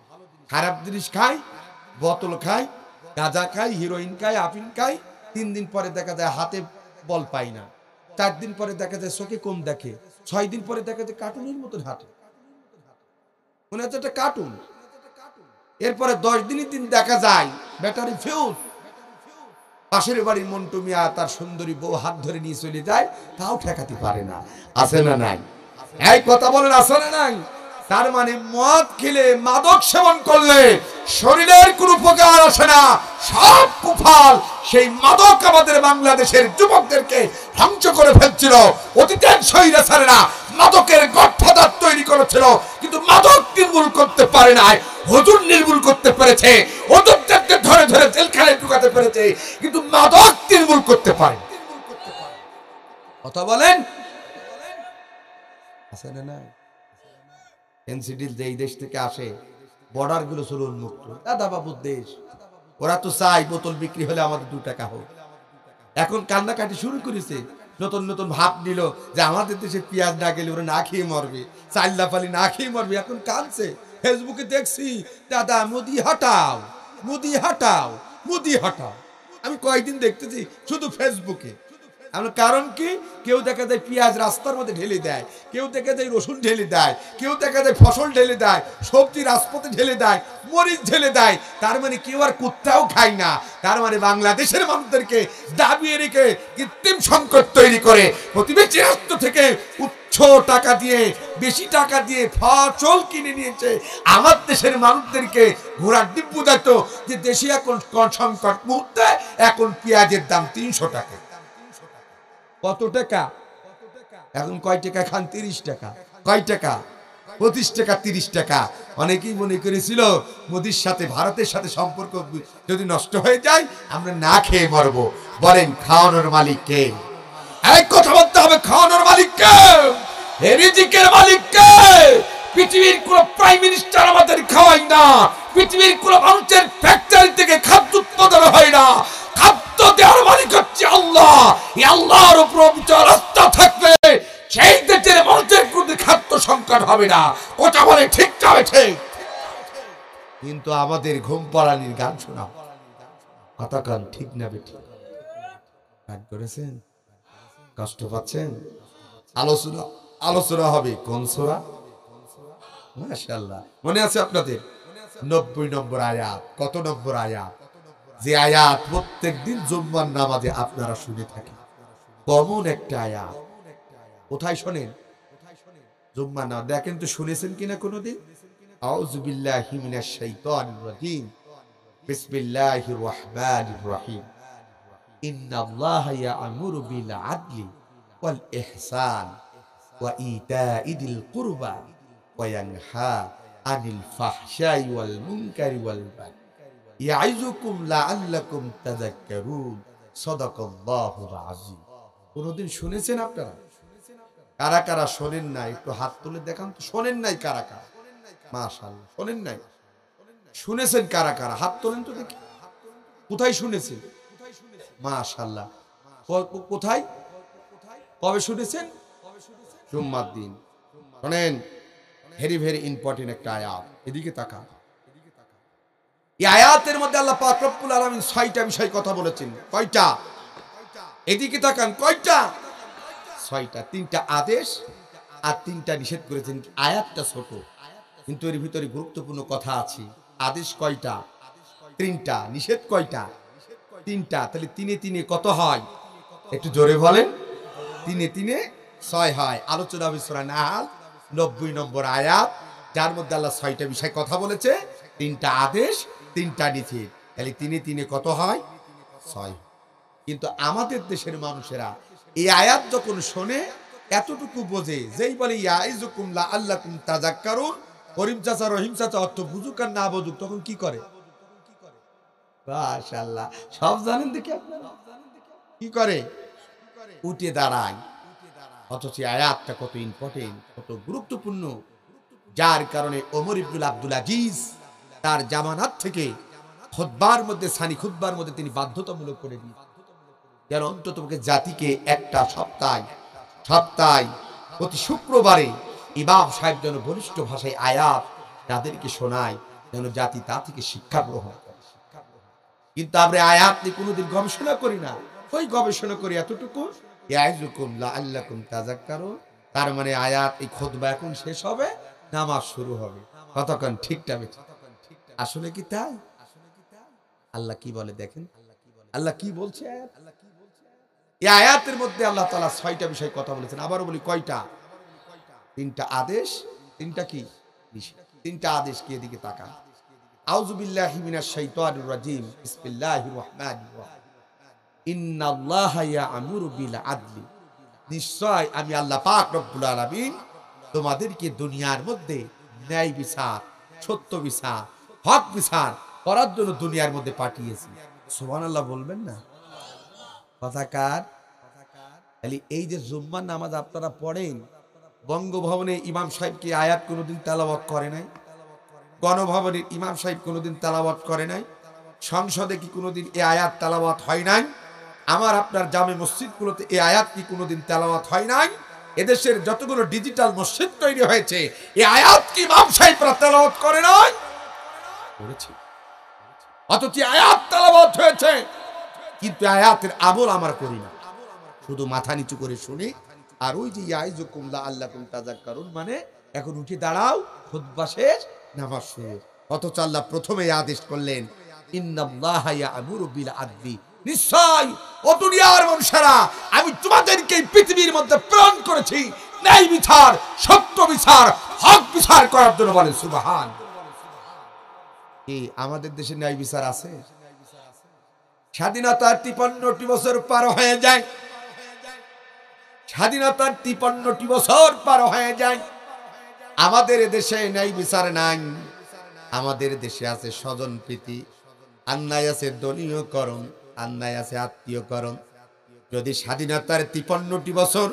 খারাপ জিনিস খাই, বোতল খাই, গাঁজা খাই, হিরোইন খাই, আফিন খাই। 3 দিন পরে দেখা যায় হাতে বল পাই না, 4 দিন পরে দেখা যায় চোখে কম দেখে, 6 দিন পরে দেখা যায় কার্টুনের মতন হাঁটে, মনে হচ্ছে একটা কার্টুন। এরপরে 10 দিনই দিন দেখা যায় ব্যাটারি ফিউজ। পাশের বাড়ির মন্টু মিয়া তার সুন্দরী বউ হাত ধরে নিয়ে চলে যায়, তাও ঠেকাতে পারে না। আছে না নাই? এই কথা বলেন, আছে না নাই? তার মানে মদ খেলে, মাদক সেবন করলে শরীরের কোনো উপকার আসে না, সব কুফল। সেই মাদক আমাদের বাংলাদেশের যুবকদেরকে ধ্বংস করে ফেলছিল। অতীতের স্বৈরাচারেরা মাদকের গডফাদার তৈরি করেছিল, কিন্তু মাদক নির্মূল করতে পারে নাই। হুজুর নির্মূল করতে পেরেছে, হুজুরদেরকে ধরে ধরে জেলখানায় ঢুকাতে পেরেছে, কিন্তু মাদক নির্মূল করতে পারে। কথা বলেন, আছে না নাই? ফেন্সিডিল যেই দেশ থেকে আসে, বর্ডার গুলো ছিল উন্মুক্ত, দাদা বাবুর দেশ। ওরা তো চাই বোতল বিক্রি হলে আমাদের 2 টাকা হোক। এখন কান্নাকাটি শুরু করেছে, নতুন নতুন ভাব নিল যে আমাদের দেশে পেঁয়াজ না গেলে ওরা না খেয়ে মরবে, চাল্লা পালি না খেয়ে মরবে। এখন কাঁদছে। ফেসবুকে দেখছি, দাদা মোদি হাটাও, মোদি হাটাও, মোদি হাটাও। আমি কয়েকদিন দেখতেছি শুধু ফেসবুকে। কারণ কি? কেউ দেখা যায় পেঁয়াজ রাস্তার মধ্যে ঢেলে দেয়, কেউ দেখা যায় রসুন ঢেলে দেয়, কেউ দেখা যায় ফসল ঢেলে দেয়, সবজি রাজপথে ঢেলে দেয়, মরিচ ঢেলে দেয়। তার মানে কেউ আর কুত্তাও খায় না। তার মানে বাংলাদেশের মানুষদেরকে দাবিয়ে রেখে কৃত্রিম সংকট তৈরি করে প্রতিবেশী রাষ্ট্র থেকে উচ্চ টাকা দিয়ে, বেশি টাকা দিয়ে ফসল কিনে নিয়েছে। আমার দেশের মানুষদেরকে ঘোড়ার ডিপ বুঝাতো যে দেশে এখন সংকট মুহূর্তে এখন পেঁয়াজের দাম 300 টাকা। কত টাকা? এখন কয় টাকা খান? 30 টাকা। কয় টাকা? 25 টাকা, 30 টাকা। অনেকেই মনে করেছিল মোদির সাথে, ভারতের সাথে সম্পর্ক যদি নষ্ট হয়ে যায় আমরা না খেয়ে মরবো। বলেন খাওয়ানোর মালিক কে? এক কথা বলতে হবে, খাওয়ানোর মালিক কে? রিজিকের মালিক কে? পৃথিবীর কোন প্রাইম মিনিস্টার আমাদের খাওয়াই না, পৃথিবীর কোন মানুষের ফ্যাক্টরি থেকে খাদ্য উৎপাদন হয় না। খাদ্য দেওয়ার মালিক হচ্ছে আল্লাহ। এই আল্লাহর উপর বিচার আস্থা থাকবে সেই দেশের মানুষের কোনো খাদ্য সংকট হবে না। কথা বলে ঠিক যাবে ঠিক। কিন্তু আমাদের ঘুম পাড়ানির গান শোনাও, কথা কান ঠিক না বেঠিক? রাগ করেছেন? কষ্ট পাচ্ছেন? আলোচনা আলোচনা হবে কোন সূরা? মাশাআল্লাহ, মনে আছে আপনাদের? 90 নম্বর আয়াত। কত নম্বর আয়াত? যে আয়াত প্রত্যেকদিন জুম্মার নামাজে আপনারা শুনে থাকেন। কমন একটা আয়াত। কোথায় শোনেন? জুম্মার নামাজ। দেখেন তো শুনেছেন কিনা কোনোদিন? আউযু বিল্লাহি মিনাশ শাইতানির রাজিম, বিসমিল্লাহির রহমানির রহিম, ইন্নাল্লাহা ইয়া'মুরু বিল আদলি ওয়াল ইহসান ওয়া ইতা'i যিল কুরবা ওয়া ইয়ানহা আনিল ফাহশাই ওয়াল মুনকারি ওয়াল বাগই ইয়াইযুকুম লাআল্লাকুম তাযাক্কারুন। সাদাকাল্লাহুল আযীম। কোনদিন শুনেছেন আপনারা? কারা কারা শোনেন নাই একটু হাত তুলে দেখান তো। শোনেন নাই কারা কারা? মাশাআল্লাহ, শোনেন নাই? শুনেছেন কারা কারা? হাত তোলেন তো দেখি। কোথায় শুনেছেন? মাশাআল্লাহ। কোথায়, কবে শুনেছেন? জুম্মার দিন। শোনেন, ভেরি ভেরি ইম্পর্টেন্ট একটা আয়াত, এদিকে তাকান। এই আয়াতের মধ্যে আল্লাহ পাক রব্বুল আলামিন 6টা বিষয় কথা বলেছেন। কয়টা? এদিকে তাকান, কয়টা? 6টা। 3টা আদেশ আর 3টা নিষেধ করেছেন। আয়াতটা ছোট, কিন্তু এর ভিতরে গুরুত্বপূর্ণ কথা আছে। আদেশ কয়টা? 3টা। নিষেধ কয়টা? 3টা। তাহলে 3 এ 3 কত হয়? একটু জোরে বলেন। 3 এ 3 6 হয়। আলোচনা হবে সূরা নাহল 90 নম্বর আয়াত, যার মধ্যে আল্লাহ 6টা বিষয় কথা বলেছে, 3টা আদেশ, 3টা নিষেধ। তাহলে 3 এ 3 কত হয়? 6। কিন্তু আমাদের দেশের মানুষেরা এই আয়াত যখন শোনে এতটুকু বোঝে, যেই বলে ইয়াইজুকুম লাআল্লাকুম তাযাক্কারুন, করিম চাচা রহিম চাচা অর্থ বুঝুক আর না বুঝুক, তখন কি করে? মাশাআল্লাহ, সব জানেন দেখি আপনারা। কি করে? উঠে দাঁড়ায়। অথচ আয়াতটা কত ইম্পর্টেন্ট, কত গুরুত্বপূর্ণ, যার কারণে ওমর ইবনুল আব্দুল আজিজ তার জামানাত থেকে খুতবার মধ্যে, সানি খুতবার মধ্যে তিনি বাধ্যতামূলক করে দিয়েছেন, যেন অন্তত জাতিকে একটা সপ্তাহে প্রতি শুক্রবারে ইমাম সাহেব যেন বলিষ্ঠ ভাষায় আয়াত তাদেরকে শোনায়, যেন জাতি তা থেকে শিক্ষা গ্রহণ করে। কিন্তু আমরা আয়াত নিয়ে কোনোদিন গবেষণা করি না। ওই গবেষণা করি এতটুকু, ইয়াইজুকুম লাআল্লাকুম তাযাক্কারুন, তার মানে আয়াত, এই খুতবা এখন শেষ হবে, নামাজ শুরু হবে। কতক্ষণ ঠিকটা বেঠিক? আসলে কি তাই? আল্লাহ কি বলে দেখেন, আল্লাহ কি বলছে আয়াত? এই আয়াতের মধ্যে আল্লাহ তাআলা 6টা বিষয় কথা বলেছেন। আবারও বলি, কয়টা? 3টা আদেশ, 3টা কি নিষেধ। 3টা আদেশ কি? এদিকে তাকান। আউযু বিল্লাহি মিনাশ শাইতানির রাজিম, বিসমিল্লাহির রহমানির রহিম। ইন্নাল্লাহা ইয়া'মুরু বিল আদলি, নিশ্চয় আমি আল্লাহ পাক রব্বুল আলামিন তোমাদেরকে দুনিয়ার মধ্যে ন্যায় বিচার, সত্য বিচার, হক বিচার করার জন্য দুনিয়ার মধ্যে পাঠিয়েছি। সুবহানাল্লাহ বলবেন না? কথাকার। তাহলে এই যে জুম্মার নামাজ আপনারা পড়েন, বঙ্গভবনে ইমাম সাহেব কি আয়াত কোনোদিন তেলাওয়াত করে নাই? গণভবনের ইমাম সাহেব কোনোদিন তেলাওয়াত করে নাই? সংসদে কি কোনোদিন এই আয়াত তেলাওয়াত হয় নাই? আমার আপনার জামে মসজিদগুলোতে এই আয়াত কি কোনোদিন তেলাওয়াত হয় নাই? এদেশের যতগুলো ডিজিটাল মসজিদ তৈরি হয়েছে, এই আয়াত কি ইমাম সাহেবরা তেলাওয়াত করে নাই? করেছে। অথচ আয়াত তেলাওয়াত হয়েছে, কিন্তু আয়াতের আমল আমরা করি না, শুধু মাথা নিচু করে শুনি। আর ওই যে ইয়াইজুকুম লাআল্লাকুম তাযাক্কারুন, মানে এখন উঠে দাঁড়াও, খুতবা শেষ, নামাজ শুরু। অথচ আল্লাহ প্রথমে আদেশ করলেন, ইন্নাল্লাহা ইয়া'মুরু বিল আদলি, নিশ্চয় ও দুনিয়ার মানুষেরা, আমি তোমাদেরকে পৃথিবীর মধ্যে প্রেরণ করেছি ন্যায় বিচার, সত্য বিচার, হক বিচার করার জন্য। বলেন সুবহান। কি আমাদের দেশে ন্যায় বিচার আছে? স্বাধীনতার 53টি বছর পার হয়ে যায়, স্বাধীনতার 53টি বছর পার হয়ে যায়, আমাদের দেশে ন্যায় বিচার নাই। আমাদের দেশে আছে স্বজন প্রীতি, অন্যায় আছে দলীয়করণ, অন্যায় আছে আত্মীয়করণ। যদি স্বাধীনতার 53টি বছর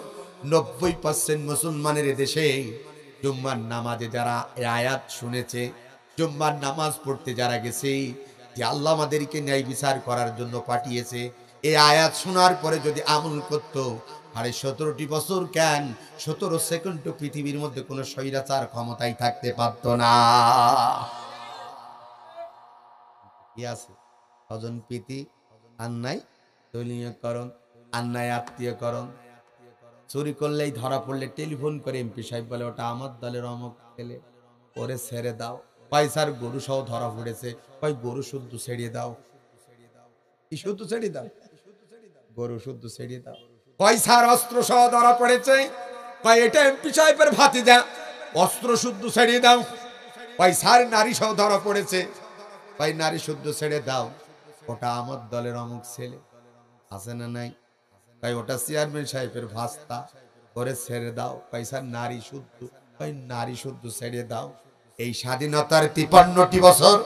90% মুসলমানের দেশে জুম্মার নামাজে যারা এই আয়াত শুনেছে, জুম্মার নামাজ পড়তে যারা গেছে, যে আল্লাহ আমাদেরকে ন্যায় বিচার করার জন্য পাঠিয়েছে, এই আয়াত শোনার পরে যদি আমল করত, আরে 17টি বছর কেন 17 সেকেন্ড পৃথিবীর মধ্যে কোনো স্বৈরাচার ক্ষমতায় থাকতে পারত না। কি আছে? স্বজন প্রীতি, অন্যায় দলীয়করণ, অন্যায় আত্মীয়করণ। চুরি করলেই ধরা পড়লে টেলিফোন করে এমপি সাহেব বলে, ওটা আমার দলের অমুক ছেলে, ওরে ছেড়ে দাও। পয়সার গরু সহ ধরা পড়েছে, কয় গরু শুদ্ধ ছেড়িয়ে দাও। কি শুদ্ধ ছেড়ে দাও? গরু শুদ্ধ ছেড়িয়ে দাও। পয়সার অস্ত্র সহ ধরা পড়েছে, কয় এটা এমপি সাহেবের ভাতিজা, অস্ত্র শুদ্ধ ছেড়িয়ে দাও। পয়সার নারী সহ ধরা পড়েছে, কয় নারী শুদ্ধ ছেড়ে দাও, ওটা আমার দলের অমুক ছেলে। আছে না নাই? তাই ওটা চেয়ারম্যান সাহেবের ভাস্তা, করে ছেড়ে দাও। পয়সার নারী শুদ্ধ, কয় নারী শুদ্ধ ছেড়ে দাও। এই স্বাধীনতার 53টি বছর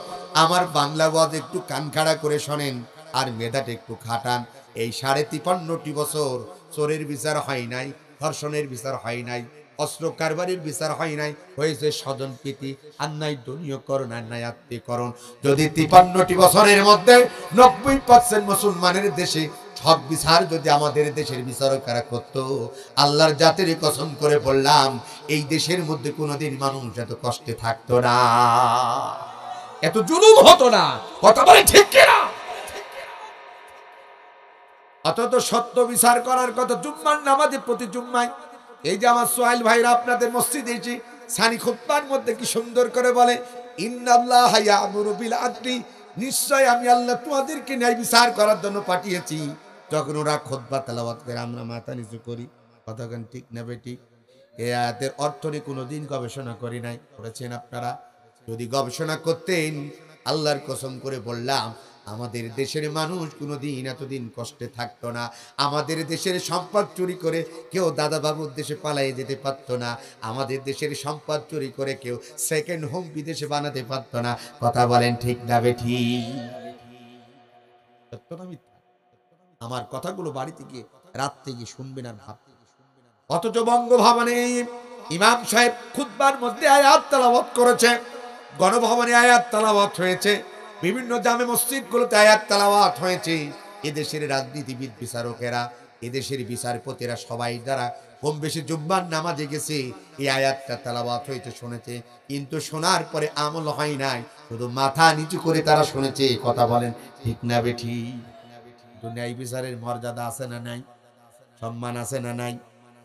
আমার বাংলা ওয়াজ একটু কান খাড়া করে শোনেন, আর মেধাটা একটু খাটান। এই 53.5টি বছর চোরের বিচার হয় নাই, ধর্ষণের বিচার হয় নাই, অস্ত্র কারবারির বিচার হয় নাই, হয়েছে স্বজন প্রীতি, আর নাই দলীয়করণ, আর নাই আত্মীয়করণ। যদি 53টি বছরের মধ্যে 90% মুসলমানের দেশে হক বিচার যদি আমাদের দেশের বিচারকেরা করত, আল্লাহর জাতির কসম করে বললাম এই দেশের মধ্যে কোনোদিন মানুষ এত কষ্টে থাকতো না, এত জুলুম হতো না। কথা বলে ঠিক কিনা? অথচ সত্য বিচার করার কথা জুম্মার নামাজে প্রতি জুম্মায় এই যে আমার সোহেল ভাইরা আপনাদের মসজিদে এসে সানি খুতবার মধ্যে কি সুন্দর করে বলে, ইন্নাল্লাহা ইয়া'মুরু বিল আদলি, নিশ্চয় আমি আল্লাহ তোমাদেরকে ন্যায় বিচার করার জন্য পাঠিয়েছি। যখন ওরা খুতবা তেলাওয়াত করে আমরা মাথা নিচু করি। কথাগান ঠিক না বেটি? এই আয়াতের অর্থ নিয়ে কোনোদিন গবেষণা করি নাই, করেছেন আপনারা? যদি গবেষণা করতেন, আল্লাহর কসম করে বললাম আমাদের দেশের মানুষ কোনোদিন এতদিন কষ্টে থাকতো না। আমাদের দেশের সম্পদ চুরি করে কেউ দাদা বাবুর দেশে পালিয়ে যেতে পারতো না। আমাদের দেশের সম্পদ চুরি করে কেউ সেকেন্ড হোম বিদেশে বানাতে পারতো না। কথা বলেন ঠিক না বেঠি? সত্য না মিথ্যা? আমার কথাগুলো বাড়িতে গিয়ে রাত্রে গিয়ে শুনবেন আর ভাববেন। অথচ বঙ্গভবনে ইমাম সাহেব খুতবার মধ্যে আয়াত তেলাওয়াত করেছে, গণভবনে আয়াত তেলাওয়াত হয়েছে, বিভিন্ন জামে মসজিদগুলোতে আয়াত তেলাওয়াত হয়েছে। এদেশের রাজনীতিবিদ বিচারকেরা, এদেশের বিচারপতিরা সবাই যারা কম বেশি জুম্মার নামাজে গেছে এই আয়াতটা তেলাওয়াত হয়েছে শুনেছে, কিন্তু শোনার পরে আমল হয় নাই, শুধু মাথা নিচু করে তারা শুনেছে। কথা বলেন ঠিক না বেঠি? ন্যায় বিচারের মর্যাদা আছে না নাই? সম্মান আছে না নাই?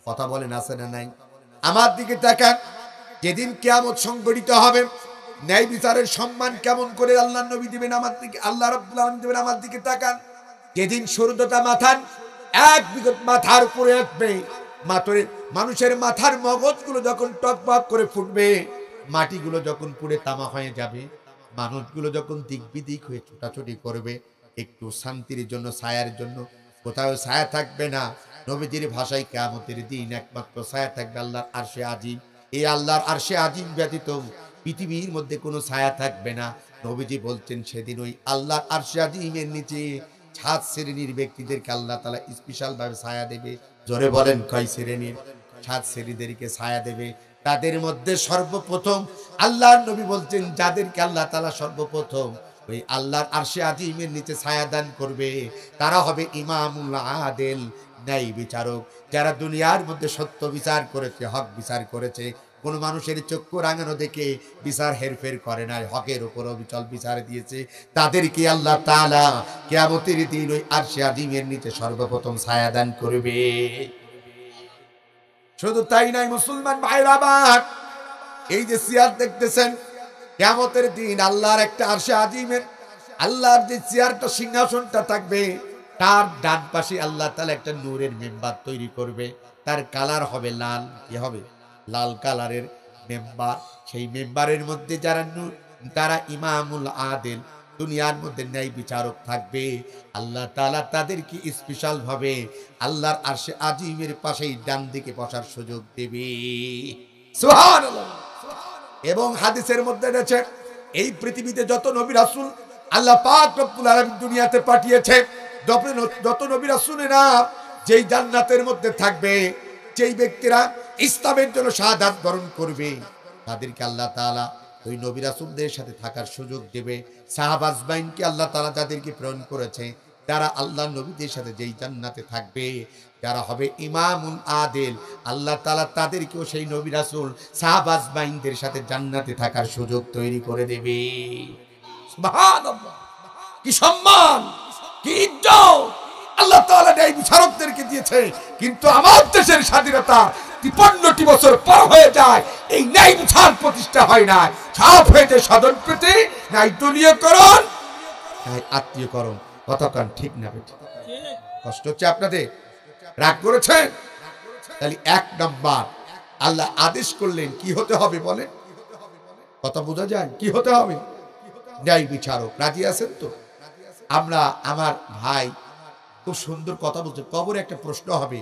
কথা বলেন আছে না নাই? আমার দিকে তাকান, যেদিন কিয়ামত সংঘটিত হবে ন্যায় বিচারের সম্মান কেমন করে আল্লাহ নবী দিবেন আমার দিকে, আল্লাহ রাব্বুল আলামিন দিবেন আমার দিকে তাকান। যেদিন সূর্যটা মাথার এক বিগত মাথার উপরে উঠবে, মানুষের মাথার মগজগুলো যখন টকবক করে ফুটবে, মাটিগুলো যখন পুড়ে তামা হয়ে যাবে, মানুষগুলো যখন দিক বিদিক হয়ে ছোটাছুটি করবে, একটু শান্তির জন্য, ছায়ার জন্য, কোথাও ছায়া থাকবে না। নবীজির ভাষায় কিয়ামতের দিন একমাত্র ছায়া থাকবে আল্লাহর আরশে আজিম। এই আল্লাহর আরশে আজিম ব্যতীত পৃথিবীর মধ্যে কোনো ছায়া থাকবে না। নবীজি বলছেন সেদিন ওই আল্লাহর আরশে আজিমের নিচে 7 শ্রেণীর ব্যক্তিদেরকে আল্লাহ তাআলা স্পেশাল ভাবে ছায়া দেবে। জোরে বলেন কয় শ্রেণীর? 7 শ্রেণীদেরকে ছায়া দেবে। তাদের মধ্যে সর্বপ্রথম আল্লাহর নবী বলছেন যাদেরকে আল্লাহ তাআলা সর্বপ্রথম ওই আল্লাহর আরশে আজিমের নিচে ছায়া দান করবে, তারা হবে ইমামুল আদেল, ন্যায় বিচারক, যারা দুনিয়ার মধ্যে সত্য বিচার করেছে, হক বিচার করেছে, কোন মানুষের চক্ষু রাঙানো দেখে বিচার হেরফের করে নাই, হকের উপর অবিচল বিচার দিয়েছে। তাদেরকে আল্লাহ তাআলা কিয়ামতের দিন ওই আরশে আজিমের নিচে সর্বপ্রথম ছায়া দান করবে। শুধু তাই নাই মুসলমান ভাইরা আমার, এই যে চেয়ার দেখতেছেন, কিয়ামতের দিন আল্লাহর একটা আরশে আজিমের আল্লাহর যে চেয়ারটা, সিংহাসনটা থাকবে, তার ডান পাশে আল্লাহ তাআলা একটা নূরের মেম্বার তৈরি করবে। তার কালার হবে লাল। কি হবে? লাল কালারের মেম্বার। সেই মেম্বারের মধ্যে যারা তারা ইমামুল আদেল, দুনিয়ার মধ্যে ন্যায় বিচারক থাকবে। আল্লাহ তাআলা তাদেরকে স্পেশাল ভাবে আল্লাহর আরশে আজিমের পাশেই ডান দিকে বসার সুযোগ দেবে। সুবহানাল্লাহ। এবং হাদিসের মধ্যে রয়েছে এই পৃথিবীতে যত নবী রাসূল আল্লাহ পাক রব্বুল আলামিন দুনিয়াতে পাঠিয়েছে, যত নবী রাসূলেরা যেই জান্নাতের মধ্যে থাকবে, যেই ব্যক্তিরা ইসলামের জন্য শাহাদাত বরণ করবে, তাদেরকে আল্লাহ তাআলা ওই নবী রাসূলদের সাথে থাকার সুযোগ দেবে। সাহাবা আজমাইনকে আল্লাহ তাআলা যাদেরকে প্রেরণ করেছে, যারা আল্লাহ নবীদের সাথে যেই জান্নাতে থাকবে, যারা হবে ইমামুল আদেল, আল্লাহ তাআলা তাদেরকেও সেই নবী রাসূল সাহাবা আজমাইনদের সাথে জান্নাতে থাকার সুযোগ তৈরি করে দেবে। সুবহানাল্লাহ! কি সম্মান, কি ইজ্জত আল্লাহ তাআলা এই বিচারকদেরকে দিয়েছে। কিন্তু আমার দেশের স্বাধীনতা 53টি বছর পার হয়ে যায়, এই ন্যায় বিচার প্রতিষ্ঠা হয় না। সব হয়েছে স্বজনপ্রীতি, নাই দলীয়করণ, নাই আত্মীয়করণ। কতক্ষণ ঠিক না বেঠিক? কষ্ট হচ্ছে আপনাদের? রাগ করেছেন? তাহলে 1 নাম্বার আল্লাহ আদেশ করলেন কি হতে হবে বলেন? কথা বোঝা যায়? কি হতে হবে? ন্যায় বিচারক। রাজি আছেন তো? আমরা, আমার ভাই খুব সুন্দর কথা বলছে। কবরে একটা প্রশ্ন হবে,